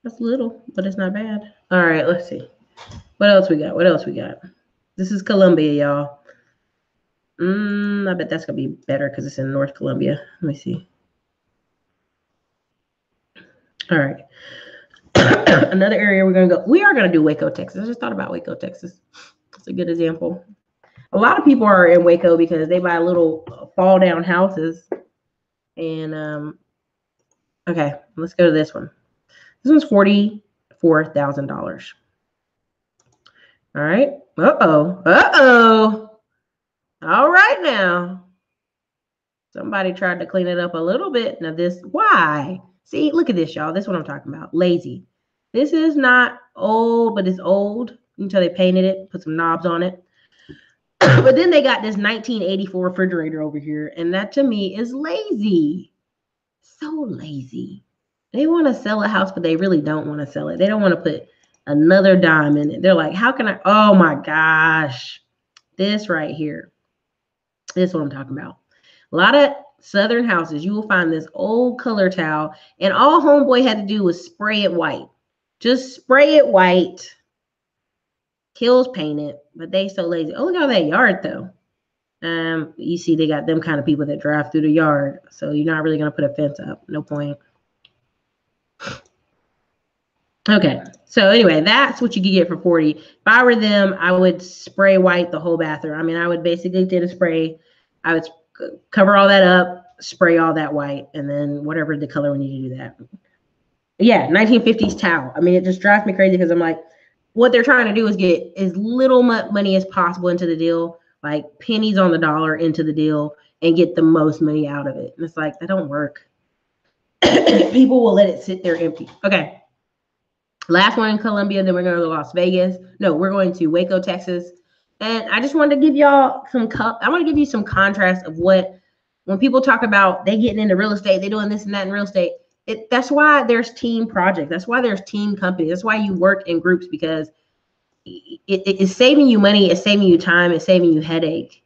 That's little, but it's not bad. All right, let's see. What else we got? This is Columbia, y'all. I bet that's gonna be better because it's in North Columbia. Let me see. All right. Another area we're gonna go. We are gonna do Waco, Texas. I just thought about Waco, Texas. It's a good example. A lot of people are in Waco because they buy little fall down houses. And okay, let's go to this one. This one's $44,000. All right. Uh-oh. Uh-oh. All right now. Somebody tried to clean it up a little bit. Now this, why? See, look at this, y'all. This is what I'm talking about. Lazy. This is not old, but it's old until they painted it, put some knobs on it. But then they got this 1984 refrigerator over here, and that to me is lazy. So lazy. They want to sell a house, but they really don't want to sell it. They don't want to put another dime in it. They're like, how can I? Oh my gosh. This right here. This is what I'm talking about. A lot of Southern houses, you will find this old color towel, and all homeboy had to do was spray it white. Just spray it white. Kills paint it, but they so lazy. Oh, look at all that yard though. You see, they got them kind of people that drive through the yard, so you're not really gonna put a fence up. No point. Okay, so anyway, that's what you could get for 40. If I were them, I would spray white the whole bathroom. I mean, I would basically get a spray. I would cover all that up, spray all that white, and then whatever the color we need to do that. Yeah, 1950s towel. I mean, it just drives me crazy because I'm like, what they're trying to do is get as little money as possible into the deal, like pennies on the dollar into the deal, and get the most money out of it. And it's like, that don't work. People will let it sit there empty. Okay. Last one in Columbia, then we're going to go to Las Vegas. No, we're going to Waco, Texas. And I just wanted to give y'all I want to give you some contrast of what, when people talk about they getting into real estate, they doing this and that in real estate. That's why there's team projects. That's why there's team companies. That's why you work in groups, because it's saving you money. It's saving you time. It's saving you headache.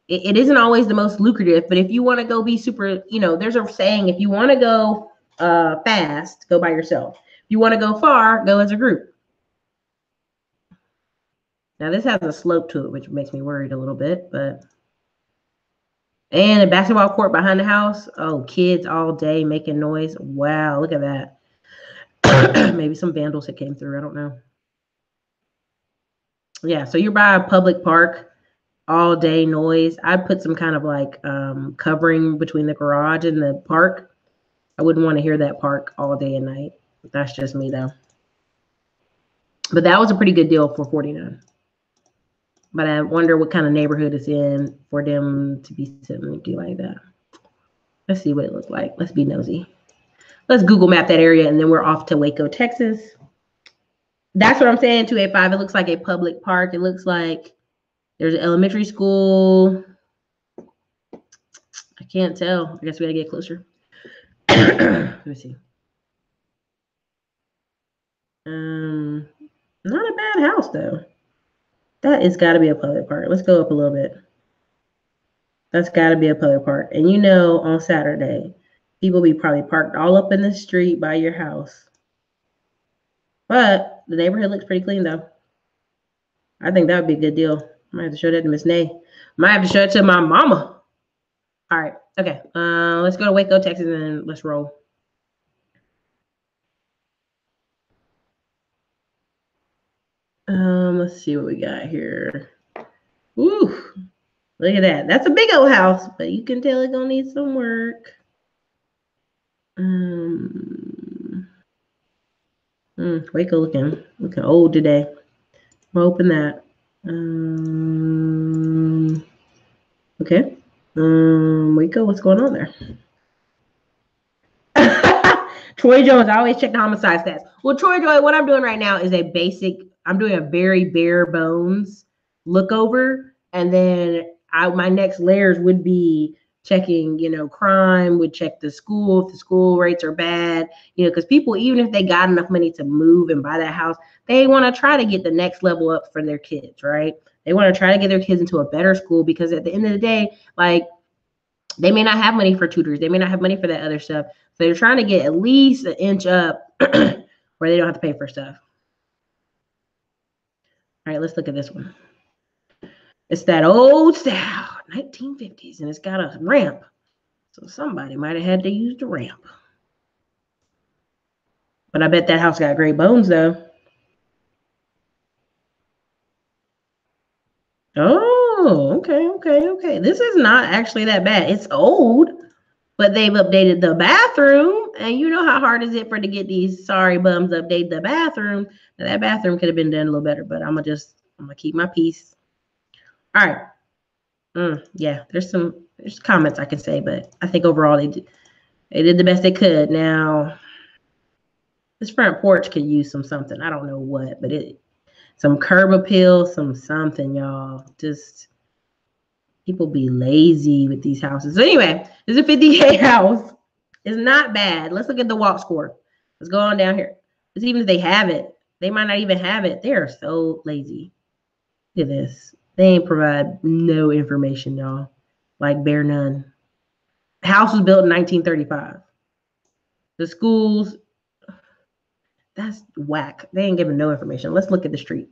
It isn't always the most lucrative, but if you want to go be super, there's a saying, if you want to go fast, go by yourself. If you want to go far, go as a group. Now this has a slope to it, which makes me worried a little bit, but. And a basketball court behind the house. Oh, kids all day making noise. Wow, look at that. Maybe some vandals that came through. I don't know. Yeah, so you're by a public park, all day noise. I'd put some kind of like covering between the garage and the park. I wouldn't want to hear that park all day and night. That's just me though. But that was a pretty good deal for 49. But I wonder what kind of neighborhood it's in for them to be sitting empty like that. Let's see what it looks like. Let's be nosy. Let's Google map that area, and then we're off to Waco, Texas. That's what I'm saying, 285. It looks like a public park. It looks like there's an elementary school. I can't tell. I guess we gotta get closer. Let me see. Not a bad house though. That has got to be a public park. Let's go up a little bit. That's got to be a public park. And on Saturday, people be probably parked all up in the street by your house. But the neighborhood looks pretty clean though. I think that would be a good deal. Might have to show that to Miss Nay. Might have to show it to my mama. All right. Okay. Let's go to Waco, Texas, and let's roll. Let's see what we got here. Ooh, look at that. That's a big old house, but you can tell it's gonna need some work. Waco looking old today. I'm hoping that. Okay. Waco, what's going on there? Troy Jones, I always check the homicide stats. Well, Troy Joy, what I'm doing right now is I'm doing a very bare bones look over. And then my next layers would be checking, crime, would check the school, if the school rates are bad, because people, even if they got enough money to move and buy that house, they want to try to get the next level up for their kids, right? They want to try to get their kids into a better school, because at the end of the day, like, they may not have money for tutors. They may not have money for that other stuff. So they're trying to get at least an inch up where they don't have to pay for stuff. All right, let's look at this one. It's that old style, 1950s, and it's got a ramp. So somebody might have had to use the ramp. But I bet that house got great bones, though. Oh, Okay. This is not actually that bad. It's old, but they've updated the bathroom. And you know how hard is it for to get these sorry bums to update the bathroom? Now, that bathroom could have been done a little better, but I'm gonna keep my peace. All right. Yeah, there's comments I can say, but I think overall they did the best they could. Now this front porch could use something. I don't know what, but some curb appeal, something, y'all. Just people be lazy with these houses. So anyway, this is a 50K house. It's not bad. Let's look at the walk score. Let's go on down here. Because even if they have it, they might not even have it. They are so lazy. Look at this. They ain't provide no information, y'all. Like bare none. The house was built in 1935. The schools, that's whack. They ain't giving no information. Let's look at the street.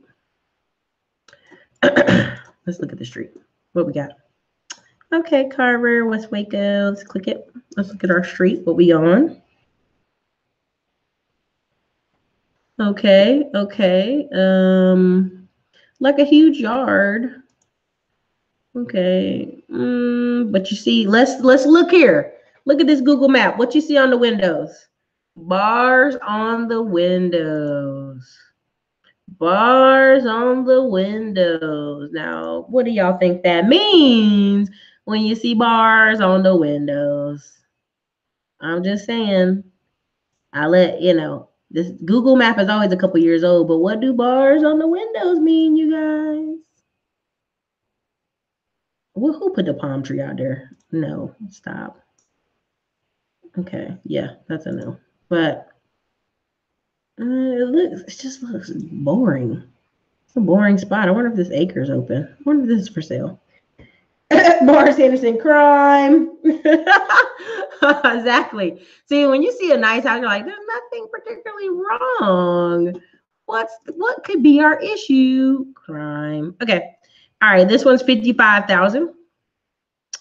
Let's look at the street. What we got? Okay, Carver, West Waco. Let's click it. Let's look at our street. What we on? Okay. Like a huge yard. Okay. But you see, let's look here. Look at this Google map. What you see on the windows? Bars on the windows. Bars on the windows. Now, what do y'all think that means when you see bars on the windows? I'm just saying. I let you know. This Google map is always a couple years old, but what do bars on the windows mean, you guys? Well, who put the palm tree out there? No, stop. Okay, yeah, that's a no. But it just looks boring. It's a boring spot. I wonder if this acre is open. I wonder if this is for sale. Bar Sanderson crime. Exactly. See, when you see a nice house, you're like, there's nothing particularly wrong. What could be our issue? Crime. Okay. All right. This one's 55,000.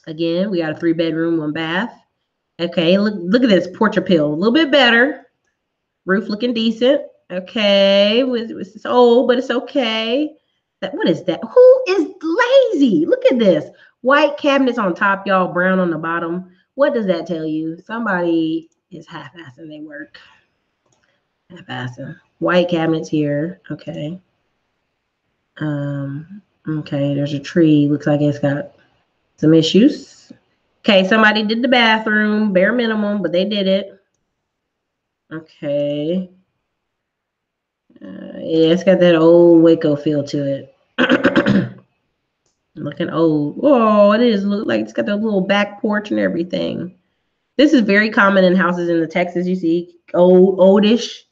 Again, we got a 3-bedroom, 1 bath. Okay. Look at this porch appeal. A little bit better. Roof looking decent. Okay. It's old, but it's okay. What is that? Who is lazy? Look at this. White cabinets on top, y'all, brown on the bottom. What does that tell you? Somebody is half-assing their work. Half-assing. White cabinets here. Okay. Okay, there's a tree. Looks like it's got some issues. Okay, somebody did the bathroom, bare minimum, but they did it. Okay. Yeah, it's got that old Waco feel to it. Looking old. Oh, it is. Look like it's got the little back porch and everything. This is very common in houses in the Texas. You see oldish.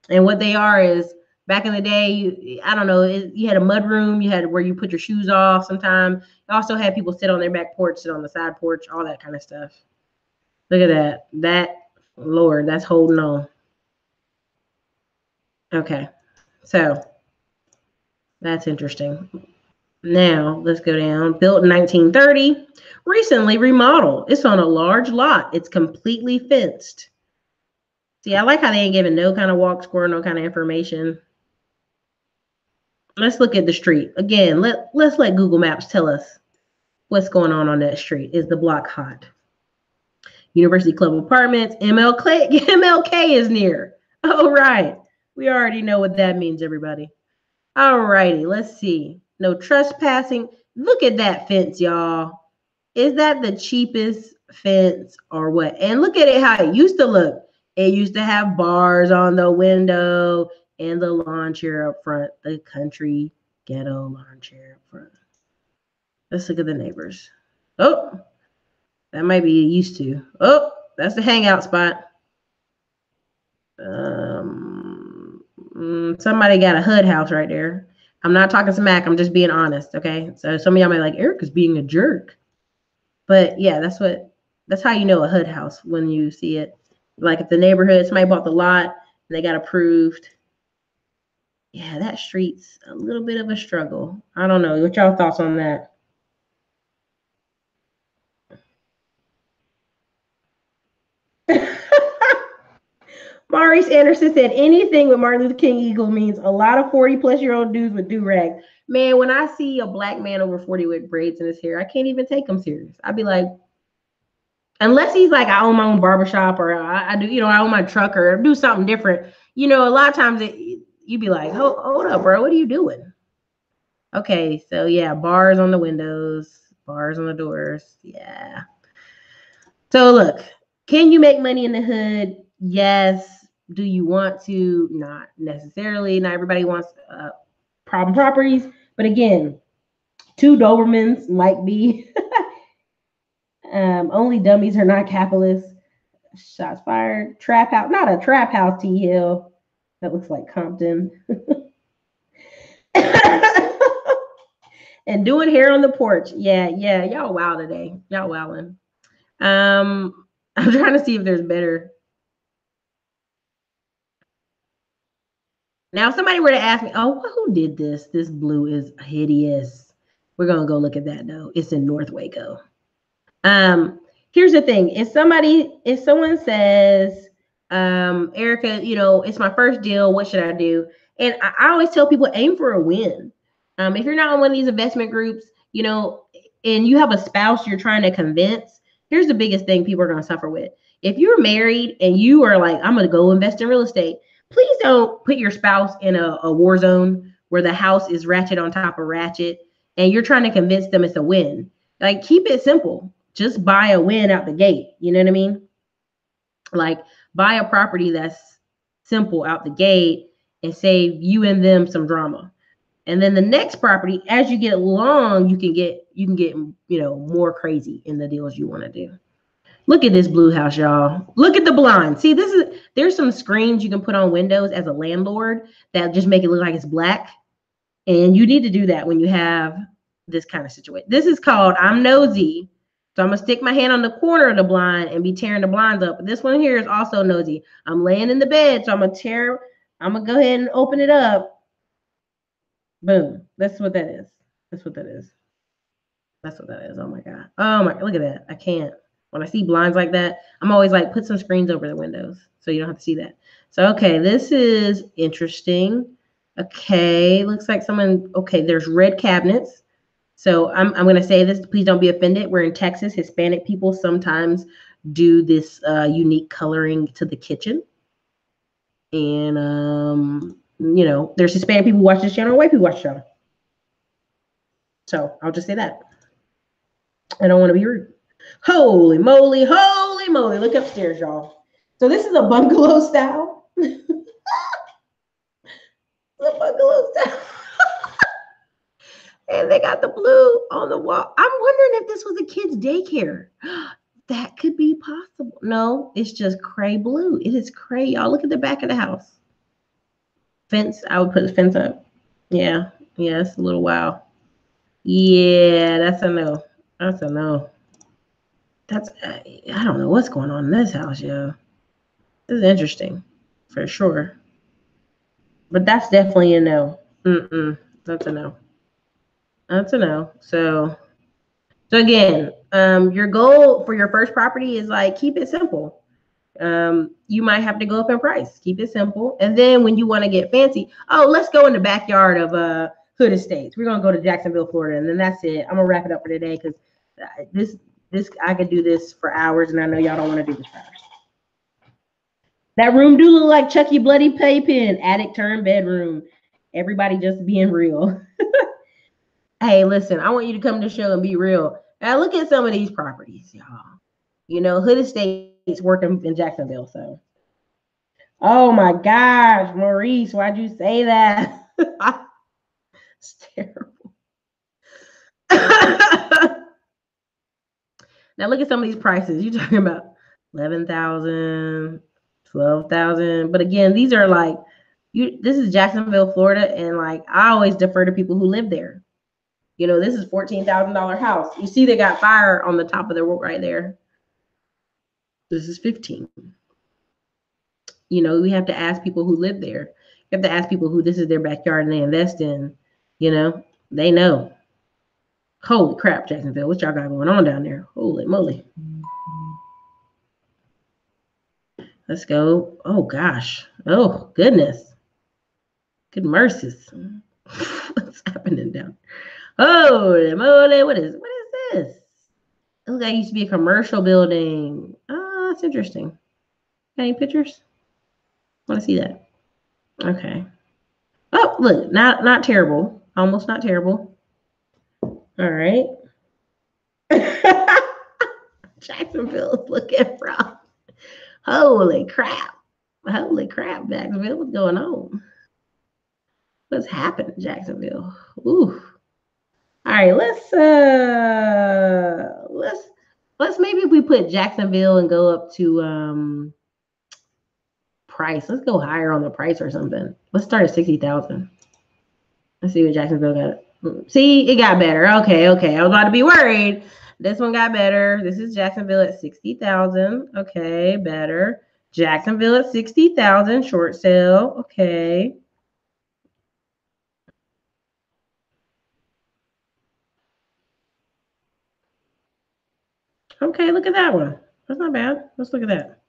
And what they are is back in the day, I don't know, you had a mud room, you had where you put your shoes off sometime. You also had people sit on their back porch, sit on the side porch, all that kind of stuff. Look at that. That, Lord, that's holding on. Okay. So that's interesting. Now, let's go down. Built in 1930, recently remodeled. It's on a large lot. It's completely fenced. See, I like how they ain't giving no kind of walk score, no kind of information. Let's look at the street. Again, let's let Google Maps tell us what's going on that street. Is the block hot? University Club Apartments, MLK is near. All right. We already know what that means, everybody. All righty, let's see. No trespassing. Look at that fence, y'all. Is that the cheapest fence or what? And look at it, how it used to look. It used to have bars on the window and the lawn chair up front, the country ghetto lawn chair up front. Let's look at the neighbors. Oh, that might be used to. Oh, that's the hangout spot. Somebody got a hood house right there. I'm not talking smack. I'm just being honest, okay? So some of y'all might be like, Erica's being a jerk. But yeah, that's how you know a hood house when you see it. Like if the neighborhood, somebody bought the lot and they got approved. Yeah, that street's a little bit of a struggle. I don't know. What y'all thoughts on that? Maurice Anderson said anything with Martin Luther King eagle means a lot of 40-plus-year-old dudes with do-rags. Man, when I see a black man over 40 with braids in his hair, I can't even take him serious. I'd be like, unless he's like, I own my own barbershop or I do, I own my truck or do something different. A lot of times you'd be like, hold up, bro, what are you doing? Okay, so yeah, bars on the windows, bars on the doors. Yeah. So look, can you make money in the hood? Yes. Do you want to? Not necessarily. Not everybody wants problem properties. But again, 2 Dobermans might be. Only dummies are not capitalists. Shots fired. Trap house. Not a trap house, T Hill. That looks like Compton. And doing hair on the porch. Yeah. Y'all wow today. Y'all wowing. I'm trying to see if there's better. Now, if somebody were to ask me, oh, who did this? This blue is hideous. We're going to go look at that, though. It's in North Waco. Here's the thing. If someone says, Erica, it's my first deal, what should I do? And I always tell people, aim for a win. If you're not on one of these investment groups, and you have a spouse you're trying to convince, here's the biggest thing people are going to suffer with. If you're married and you are like, I'm going to go invest in real estate, please don't put your spouse in a war zone where the house is ratchet on top of ratchet and you're trying to convince them it's a win. Like, keep it simple. Just buy a win out the gate. You know what I mean? Like, buy a property that's simple out the gate and save you and them some drama. And then the next property, as you get along, you can get more crazy in the deals you want to do. Look at this blue house, y'all. Look at the blinds. See, there's some screens you can put on windows as a landlord that just make it look like it's black. And you need to do that when you have this kind of situation. This is called I'm nosy. So I'm going to stick my hand on the corner of the blind and be tearing the blinds up. But this one here is also nosy. I'm laying in the bed, so I'm going to go ahead and open it up. Boom. That's what that is. That's what that is. Oh my God. Oh my, look at that. I can't. When I see blinds like that, I'm always like, put some screens over the windows so you don't have to see that. So, okay, this is interesting. Okay, looks like there's red cabinets. So I'm going to say this, please don't be offended. We're in Texas. Hispanic people sometimes do this unique coloring to the kitchen. And, there's Hispanic people who watch this channel, white people watch the channel. So I'll just say that. I don't want to be rude. Holy moly, holy moly. Look upstairs, y'all. So this is a bungalow style. It's a bungalow style. And they got the blue on the wall. I'm wondering if this was a kid's daycare. That could be possible. No, it's just cray blue. It is cray, y'all. Look at the back of the house. Fence, I would put the fence up. Yeah, it's a little wild. Yeah, that's a no. That's a no. I don't know what's going on in this house, yo. This is interesting, for sure. But that's definitely a no. That's a no. That's a no. So again, your goal for your first property is like, keep it simple. You might have to go up in price. Keep it simple. And then when you want to get fancy, let's go in the backyard of Hood Estates. We're gonna go to Jacksonville, Florida, and then that's it. I'm gonna wrap it up for today because this I could do this for hours, and I know y'all don't want to do this for hours. That room do look like Chucky Bloody Playpen, attic turn bedroom. Everybody just being real. Hey, listen, I want you to come to the show and be real. Now look at some of these properties, y'all. Hood Estates working in Jacksonville, so. Oh my gosh, Maurice, why'd you say that? It's terrible. Now look at some of these prices. You're talking about 11,000, 12,000. But again, these are like, this is Jacksonville, Florida, and like I always defer to people who live there. This is $14,000 house. You see they got fire on the top of the roof right there. This is 15. We have to ask people who live there. You have to ask people who this is their backyard and they invest in. They know. Holy crap, Jacksonville. What y'all got going on down there? Holy moly. Let's go. Oh gosh. Oh goodness. Good mercies. What's happening down? Holy moly! What is this? It looks like it used to be a commercial building. Oh, that's interesting. Got any pictures? Want to see that? Okay. Oh, look, not terrible. Almost not terrible. All right. Jacksonville's looking from. Holy crap. Holy crap, Jacksonville. What's going on? What's happening, Jacksonville? Ooh. All right, let's maybe if we put Jacksonville and go up to price. Let's go higher on the price or something. Let's start at 60,000. Let's see what Jacksonville got. See, it got better. Okay. I was about to be worried. This one got better. This is Jacksonville at 60,000. Okay, better. Jacksonville at 60,000, short sale. Okay. Okay, look at that one. That's not bad. Let's look at that.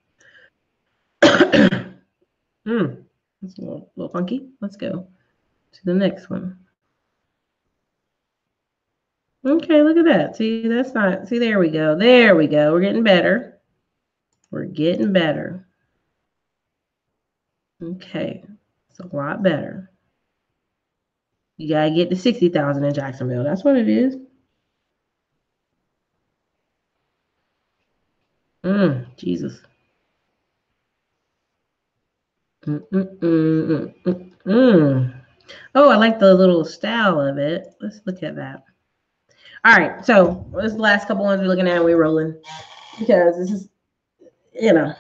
That's a little funky. Let's go to the next one. Okay, look at that. See, that's not, see, there we go. There we go. We're getting better. We're getting better. Okay, it's a lot better. You gotta get to 60,000 in Jacksonville. That's what it is. Jesus. Oh, I like the little style of it. Let's look at that. All right, so this is the last couple ones we're looking at and we're rolling because this is, you know,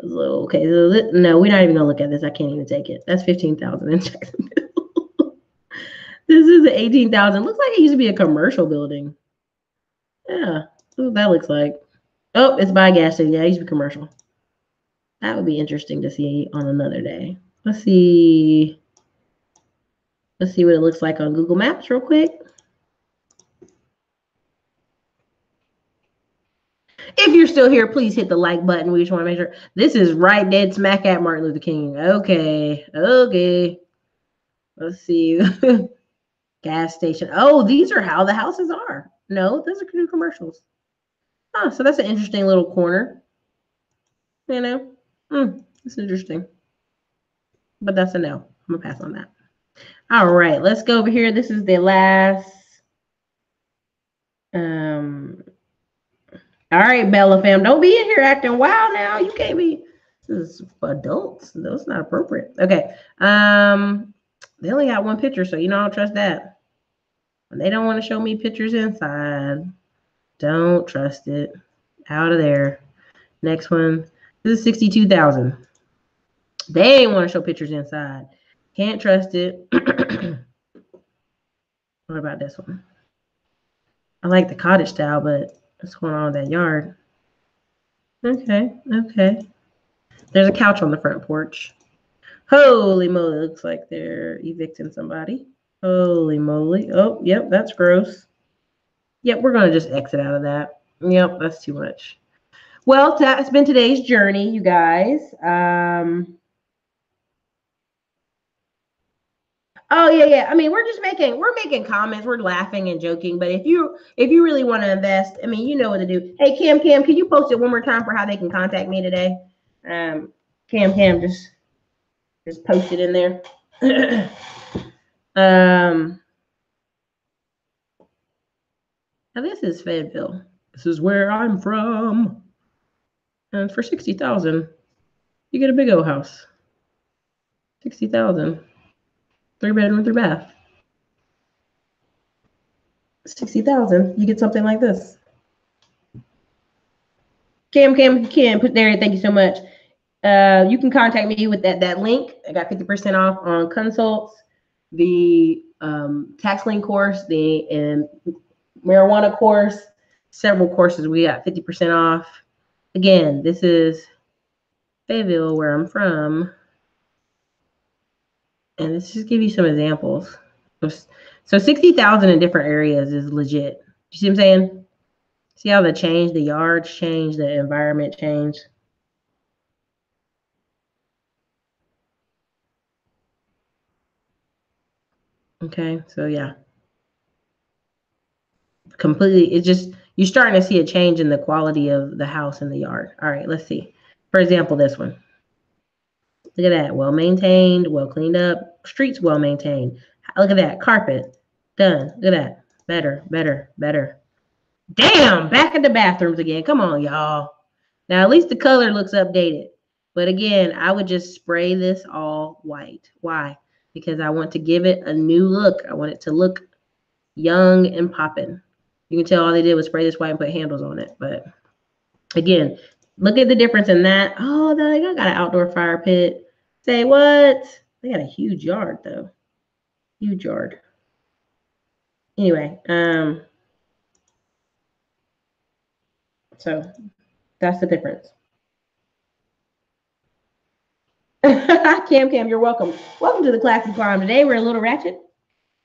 okay. No, we're not even gonna look at this. I can't even take it. That's 15,000 in Jacksonville. This is 18,000. Looks like it used to be a commercial building. Yeah, that's what that looks like. Oh, it's by a gas station. Yeah, it used to be commercial. That would be interesting to see on another day. Let's see. Let's see what it looks like on Google Maps real quick. If you're still here, please hit the like button. We just want to make sure this is right dead smack at Martin Luther King. Okay. Let's see. Gas station. Oh, these are how the houses are. No, those are new commercials. Oh, so that's an interesting little corner. You know, it's interesting. But that's a no. I'm gonna pass on that. All right, let's go over here. This is the last. All right, Bella fam, don't be in here acting wild now. You can't be. This is for adults. That's not appropriate. Okay. They only got one picture, so you know I don't trust that. And they don't want to show me pictures inside. Don't trust it. Out of there. Next one. This is 62,000. They ain't want to show pictures inside. Can't trust it. What about this one? I like the cottage style, but what's going on with that yard? Okay. There's a couch on the front porch. Holy moly, looks like they're evicting somebody. Holy moly. Oh, yep, that's gross. Yep, we're going to just exit out of that. Yep, that's too much. Well, that's been today's journey, you guys. Oh yeah. I mean, we're making comments, we're laughing and joking. But if you really want to invest, I mean, you know what to do. Hey, Cam, can you post it one more time for how they can contact me today? Cam, just post it in there. Now this is Fayetteville. This is where I'm from. And for 60,000, you get a big old house. 60,000. 3-bedroom, 3-bath. 60,000, you get something like this. Cam, put there. Thank you so much. You can contact me with that link. I got 50% off on consults, the tax lien course, the marijuana course, several courses. We got 50% off. Again, this is Fayetteville, where I'm from. And let's just give you some examples. So 60,000 in different areas is legit. You see what I'm saying? See how the yards change, the environment changed. Okay, so yeah. Completely, it's just, you're starting to see a change in the quality of the house and the yard. All right, let's see. For example, this one. Look at that. Well maintained, well cleaned up. Streets well maintained. Look at that. Carpet. Done. Look at that. Better, better, better. Damn, back at the bathrooms again. Come on, y'all. Now, at least the color looks updated. But again, I would just spray this all white. Why? Because I want to give it a new look. I want it to look young and popping. You can tell all they did was spray this white and put handles on it. But again, look at the difference in that. Oh, they got an outdoor fire pit. Say what? They got a huge yard though. Huge yard. Anyway, so that's the difference. Cam, you're welcome. Welcome to the Classic Farm. Today we're a little ratchet.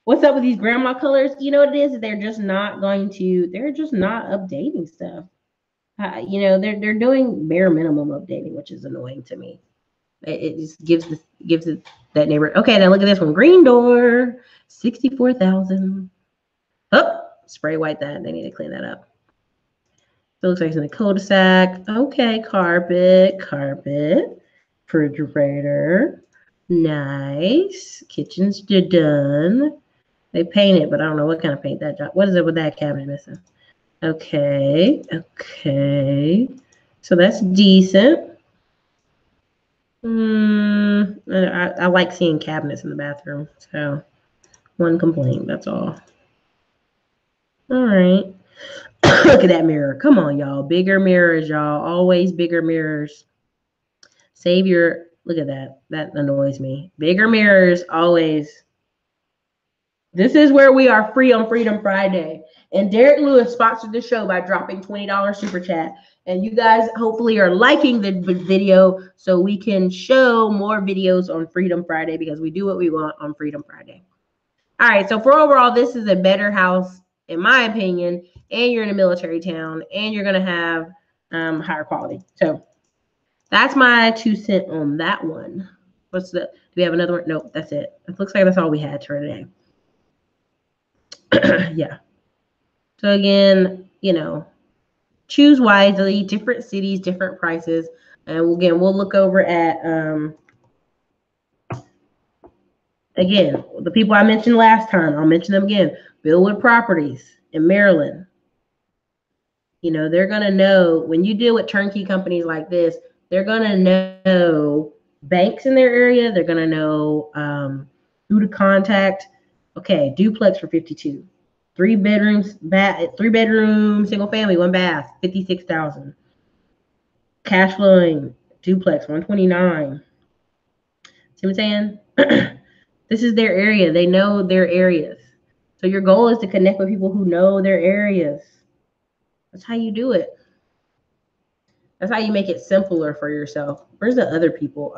What's up with these grandma colors? You know what it is? They're just not updating stuff. You know, they're doing bare minimum updating, which is annoying to me. It just gives it that neighbor. Okay, now look at this one. Green door, 64,000. Oh, spray white that. They need to clean that up. So it looks like it's in the cul-de-sac. Okay, carpet, refrigerator. Nice. Kitchen's done. They paint it, but I don't know what kind of paint that job. What is it with that cabinet missing? Okay. So that's decent. I like seeing cabinets in the bathroom. So one complaint, that's all. All right. Look at that mirror. Come on, y'all. Bigger mirrors, y'all. Always bigger mirrors. Save your, look at that. That annoys me. Bigger mirrors, always. This is where we are free on Freedom Friday. And Derek Lewis sponsored the show by dropping $20 super chat. And you guys hopefully are liking the video so we can show more videos on Freedom Friday because we do what we want on Freedom Friday. All right, so for overall, this is a better house, in my opinion, and you're in a military town, and you're going to have higher quality. So that's my 2 cents on that one. Do we have another one? Nope, that's it. It looks like that's all we had for today. Yeah. So again, you know, choose wisely, different cities, different prices. And again, we'll look over at, again, the people I mentioned last time. I'll mention them again. Billwood Properties in Maryland. You know, they're going to know, when you deal with turnkey companies like this, they're going to know banks in their area. They're going to know who to contact. Okay, duplex for 52. 3 bedrooms, 3 bedroom, single family, 1 bath, 56,000. Cash flowing duplex, 129. See what I'm saying? This is their area. They know their areas. So your goal is to connect with people who know their areas. That's how you do it. That's how you make it simpler for yourself. Where's the other people?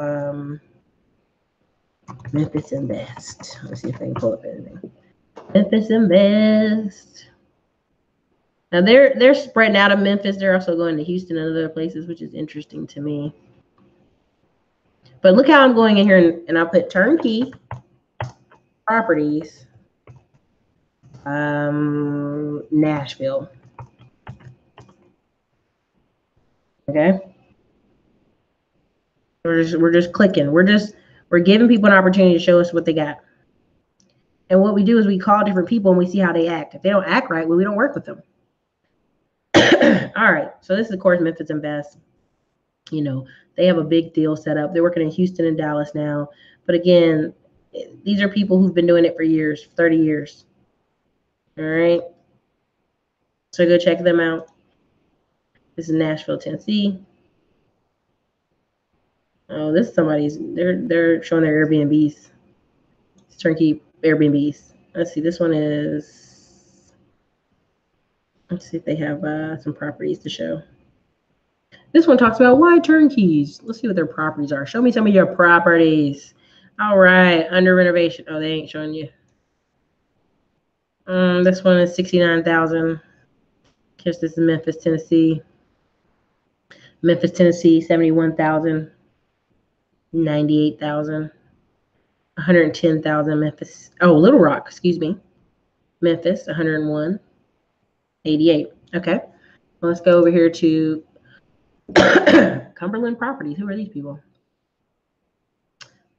Memphis Invest. Let's see if I can pull up anything. Memphis Invest. Now they're spreading out of Memphis. They're also going to Houston and other places, which is interesting to me. But look how I'm going in here and I'll put turnkey properties, Nashville. Okay. We're just clicking. We're giving people an opportunity to show us what they got. And what we do is we call different people and we see how they act. If they don't act right, well, we don't work with them. All right. So this is, of course, Memphis Invest. You know, they have a big deal set up. They're working in Houston and Dallas now. But again, these are people who've been doing it for years, 30 years. All right. So go check them out. This is Nashville, Tennessee. Oh, this is somebody's, they're showing their Airbnbs. It's turnkey Airbnbs. Let's see, this one is, let's see if they have some properties to show. This one talks about why turnkeys. Let's see what their properties are. Show me some of your properties. All right, under renovation. Oh, they ain't showing you. This one is 69,000. Guess this is Memphis, Tennessee. Memphis, Tennessee, 71,000. 98,000. 110,000 Memphis. Oh, Little Rock, excuse me. Memphis, 101. 88. Okay. Well, let's go over here to Cumberland Properties. Who are these people?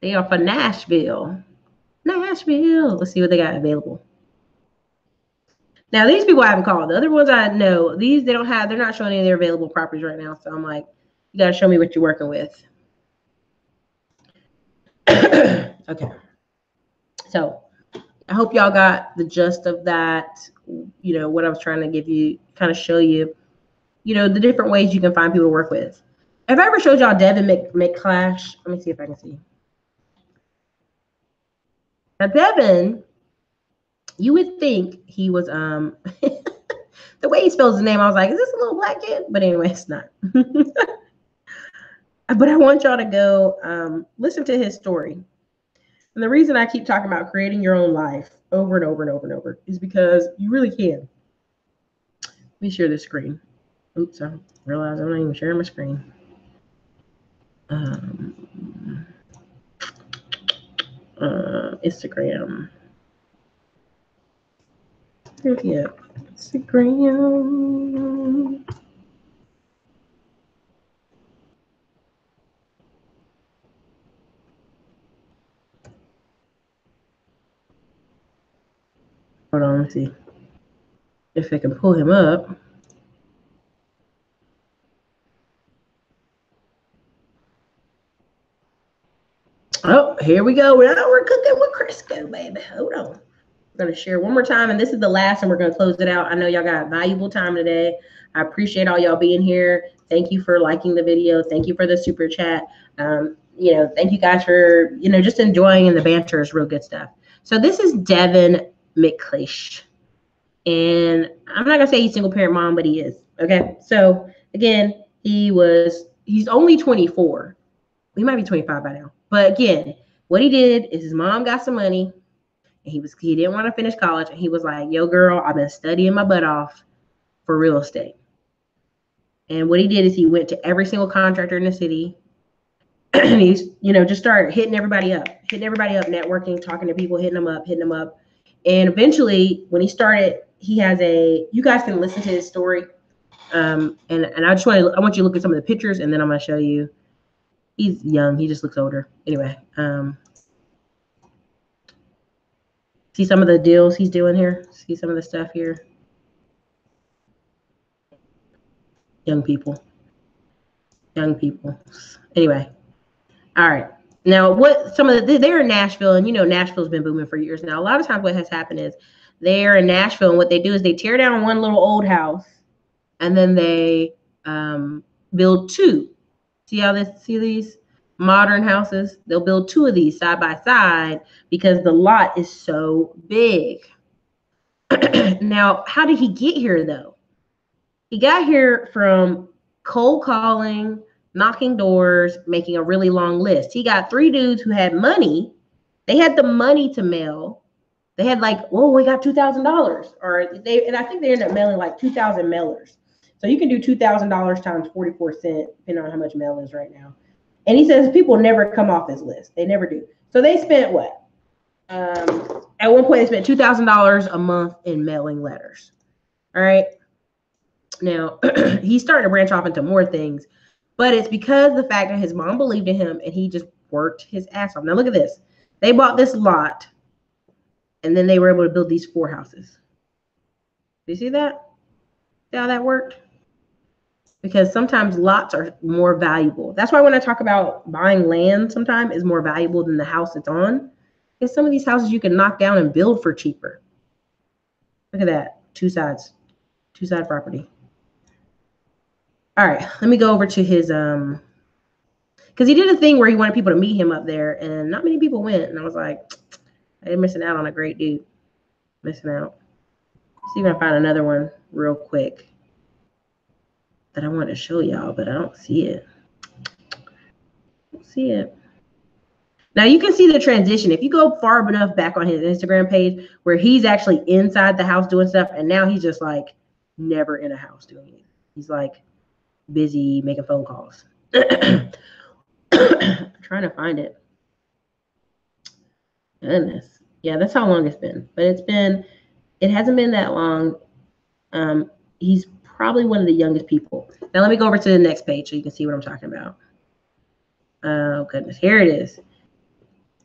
They are for Nashville. Nashville. Let's see what they got available. Now, these people I haven't called. The other ones I know, they're not showing any of their available properties right now. So I'm like, you got to show me what you're working with. Okay. So I hope y'all got the gist of that. You know, what I was trying to give you, kind of show you, you know, the different ways you can find people to work with. Have I ever showed y'all Devin McClash? Let me see if I can see. Now, Devin, you would think he was, the way he spells his name, I was like, is this a little black kid? But anyway, it's not. But I want y'all to go listen to his story. And the reason I keep talking about creating your own life over and over and over and over is because you really can. Let me share this screen. Oops, I realized I'm not even sharing my screen. Instagram. Yeah, Instagram. Hold on, let's see if I can pull him up. Oh, here we go. Now we're cooking with Crisco, baby. Hold on. I'm going to share one more time, and this is the last, and we're going to close it out. I know y'all got valuable time today. I appreciate all y'all being here. Thank you for liking the video. Thank you for the super chat. You know, thank you guys for, you know, just enjoying, and the banter is real good stuff. So this is Devin McClash. And I'm not going to say he's single parent mom, but he is. Okay. So again, he's only 24. He might be 25 by now. But again, what he did is his mom got some money, and he didn't want to finish college, and he was like, yo, girl, I've been studying my butt off for real estate. And what he did is he went to every single contractor in the city, and he's, you know, just started hitting everybody up, networking, talking to people, hitting them up. And eventually, when he started, you guys can listen to his story. And I want you to look at some of the pictures, and then I'm going to show you. He's young. He just looks older. Anyway, see some of the deals he's doing here? See some of the stuff here? Young people. Anyway, all right. Now, they're in Nashville, and you know Nashville's been booming for years now. A lot of times what has happened is they're in Nashville, and what they do is they tear down one little old house, and then they build two. See these modern houses? They'll build two of these side by side because the lot is so big. Now, how did he get here, though? He got here from cold calling, knocking doors, making a really long list. He got 3 dudes who had money. They had the money to mail. They had like, whoa, we got $2,000. And I think they ended up mailing like 2,000 mailers. So you can do $2,000 times 44 cents, depending on how much mail is right now. And he says people never come off his list. They never do. So they spent what? At one point, they spent $2,000 a month in mailing letters. All right. Now, he's starting to branch off into more things, but it's because the fact that his mom believed in him, and he just worked his ass off. Now, look at this. They bought this lot, and then they were able to build these 4 houses. Do you see that? See how that worked? Because sometimes lots are more valuable. That's why when I talk about buying land, sometimes is more valuable than the house it's on. Because some of these houses you can knock down and build for cheaper. Look at that. 2 sides. 2-side property. All right, let me go over to his because he did a thing where he wanted people to meet him up there, and not many people went. And I was like, I'm missing out on a great dude. Missing out. Let's see if I can find another one real quick that I want to show y'all, but I don't see it. Now you can see the transition. If you go far enough back on his Instagram page where he's actually inside the house doing stuff, and now he's just like never in a house doing it. He's like busy making phone calls. I'm trying to find it. Goodness. Yeah, that's how long it's been. But it hasn't been that long. He's probably one of the youngest people. Now let me go over to the next page so you can see what I'm talking about. Oh goodness, here it is.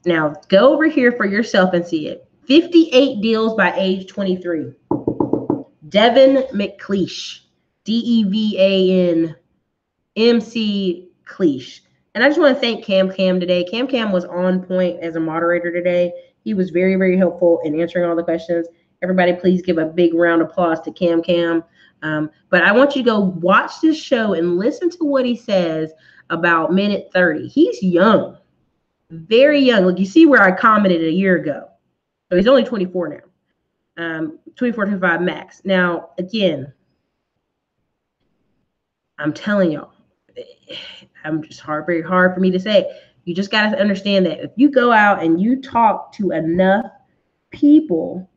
Now go over here for yourself and see it. 58 deals by age 23. Devin McCleish, DEVAN MC And I just want to thank Cam today. Cam was on point as a moderator today. He was very, very helpful in answering all the questions. Everybody, please give a big round of applause to Cam. But I want you to go watch this show and listen to what he says about minute 30. He's young, very young. Look, you see where I commented a year ago. So he's only 24 now. 24, 25 max. Now, again, I'm telling y'all, I'm just very hard for me to say. You just got to understand that if you go out and you talk to enough people,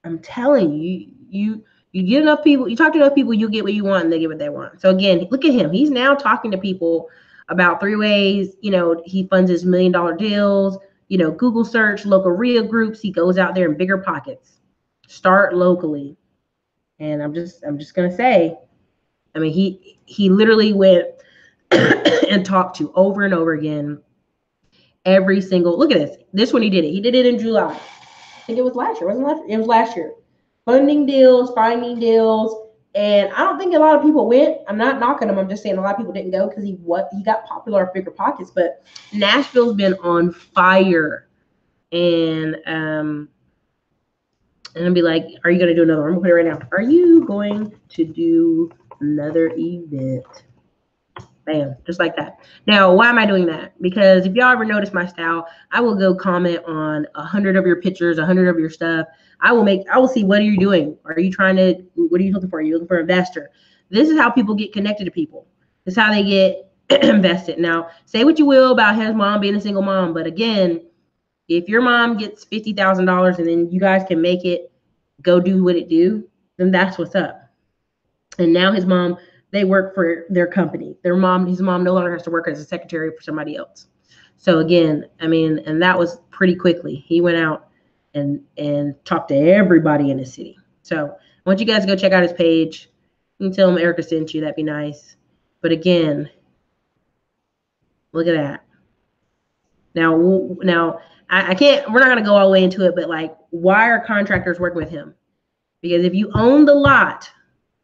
I'm telling you, you get enough people, you talk to enough people, you get what you want and they get what they want. So again, look at him. He's now talking to people about 3 ways, he funds his $1 million deals, Google search, local RIA groups. He goes out there in bigger pockets. Start locally. And I'm just going to say, I mean, he literally went and talked to over and over again every single, look at this one he did it. He did it in July. I think it was last year. It was last year. Funding deals, finding deals. And I don't think a lot of people went. I'm not knocking him. I'm just saying a lot of people didn't go because he got popular with bigger pockets. But Nashville's been on fire. And I'll be like, are you going to do another one? I'm going to put it right now. Are you going to do another event? Bam, just like that. Now, why am I doing that? Because if y'all ever notice my style, I will go comment on 100 of your pictures, 100 of your stuff. I will see, what are you doing? What are you looking for? Are you looking for an investor? This is how people get connected to people. This is how they get invested. Now, say what you will about his mom being a single mom, but again, if your mom gets $50,000 and then you guys can make it go do what it do, then that's what's up. And now his mom, they work for their company. His mom no longer has to work as a secretary for somebody else. So again, I mean, and that was pretty quickly. He went out and talked to everybody in the city. So I want you guys to go check out his page. You can tell him Erica sent you. That'd be nice. But again, look at that. Now I can't, we're not going to go all the way into it, but like, why are contractors working with him? Because if you own the lot,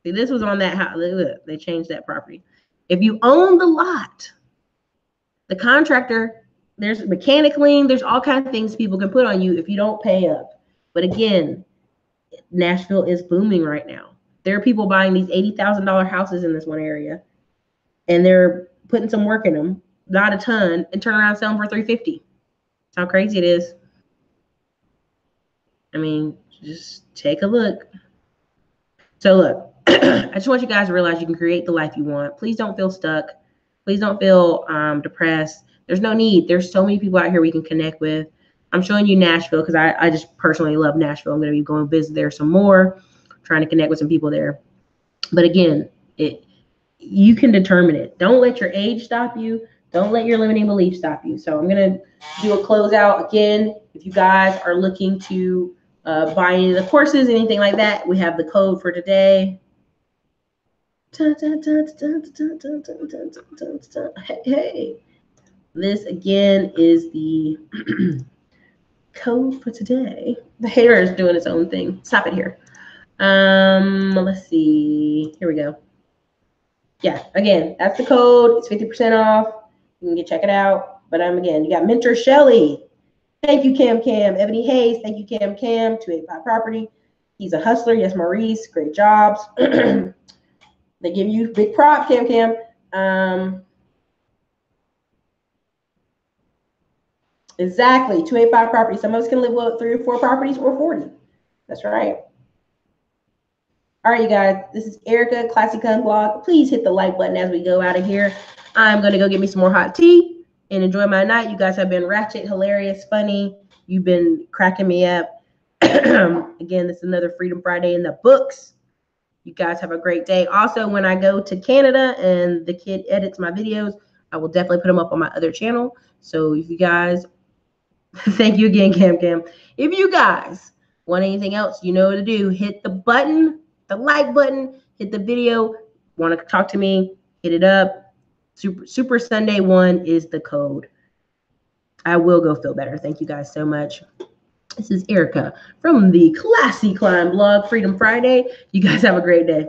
see, this was on that house. Look, they changed that property. If you own the lot, the contractor, there's mechanic lien, there's all kinds of things people can put on you if you don't pay up. But again, Nashville is booming right now. There are people buying these $80,000 houses in this one area, and they're putting some work in them, not a ton, and turn around and sell them for $350. That's how crazy it is. I mean, just take a look. So look, I just want you guys to realize you can create the life you want. Please don't feel stuck. Please don't feel depressed. There's no need. There's so many people out here we can connect with. I'm showing you Nashville because I just personally love Nashville. I'm going to be going to visit there some more, trying to connect with some people there. But again, you can determine it. Don't let your age stop you. Don't let your limiting beliefs stop you. So I'm going to do a closeout again. If you guys are looking to buy any of the courses, anything like that, we have the code for today. Hey, this again is the code for today. The hair is doing its own thing. Stop it here. Let's see. Here we go. Yeah, again, that's the code. It's 50% off. You can check it out. But again, you got Mentor Shelly. Thank you, Cam. Ebony Hayes. Thank you, Cam. 285 Property. He's a hustler. Yes, Maurice. Great jobs. They give you big prop, Cam. Exactly. 285 Property. Some of us can live with 3 or 4 properties or 40. That's right. All right, you guys. This is Erica, Classy Con Blog. Please hit the like button as we go out of here. I'm going to go get me some more hot tea and enjoy my night. You guys have been ratchet, hilarious, funny. You've been cracking me up. Again, this is another Freedom Friday in the books. You guys have a great day. Also, when I go to Canada and the kid edits my videos, I will definitely put them up on my other channel. So if you guys Thank you again, Cam Cam. If you guys want anything else, you know what to do. Hit the button, the like button, hit the video. Want to talk to me, hit it up. Super Sunday 1 is the code. I will go feel better. Thank you guys so much. This is Erica from the Classy Climb blog, Freedom Friday. You guys have a great day.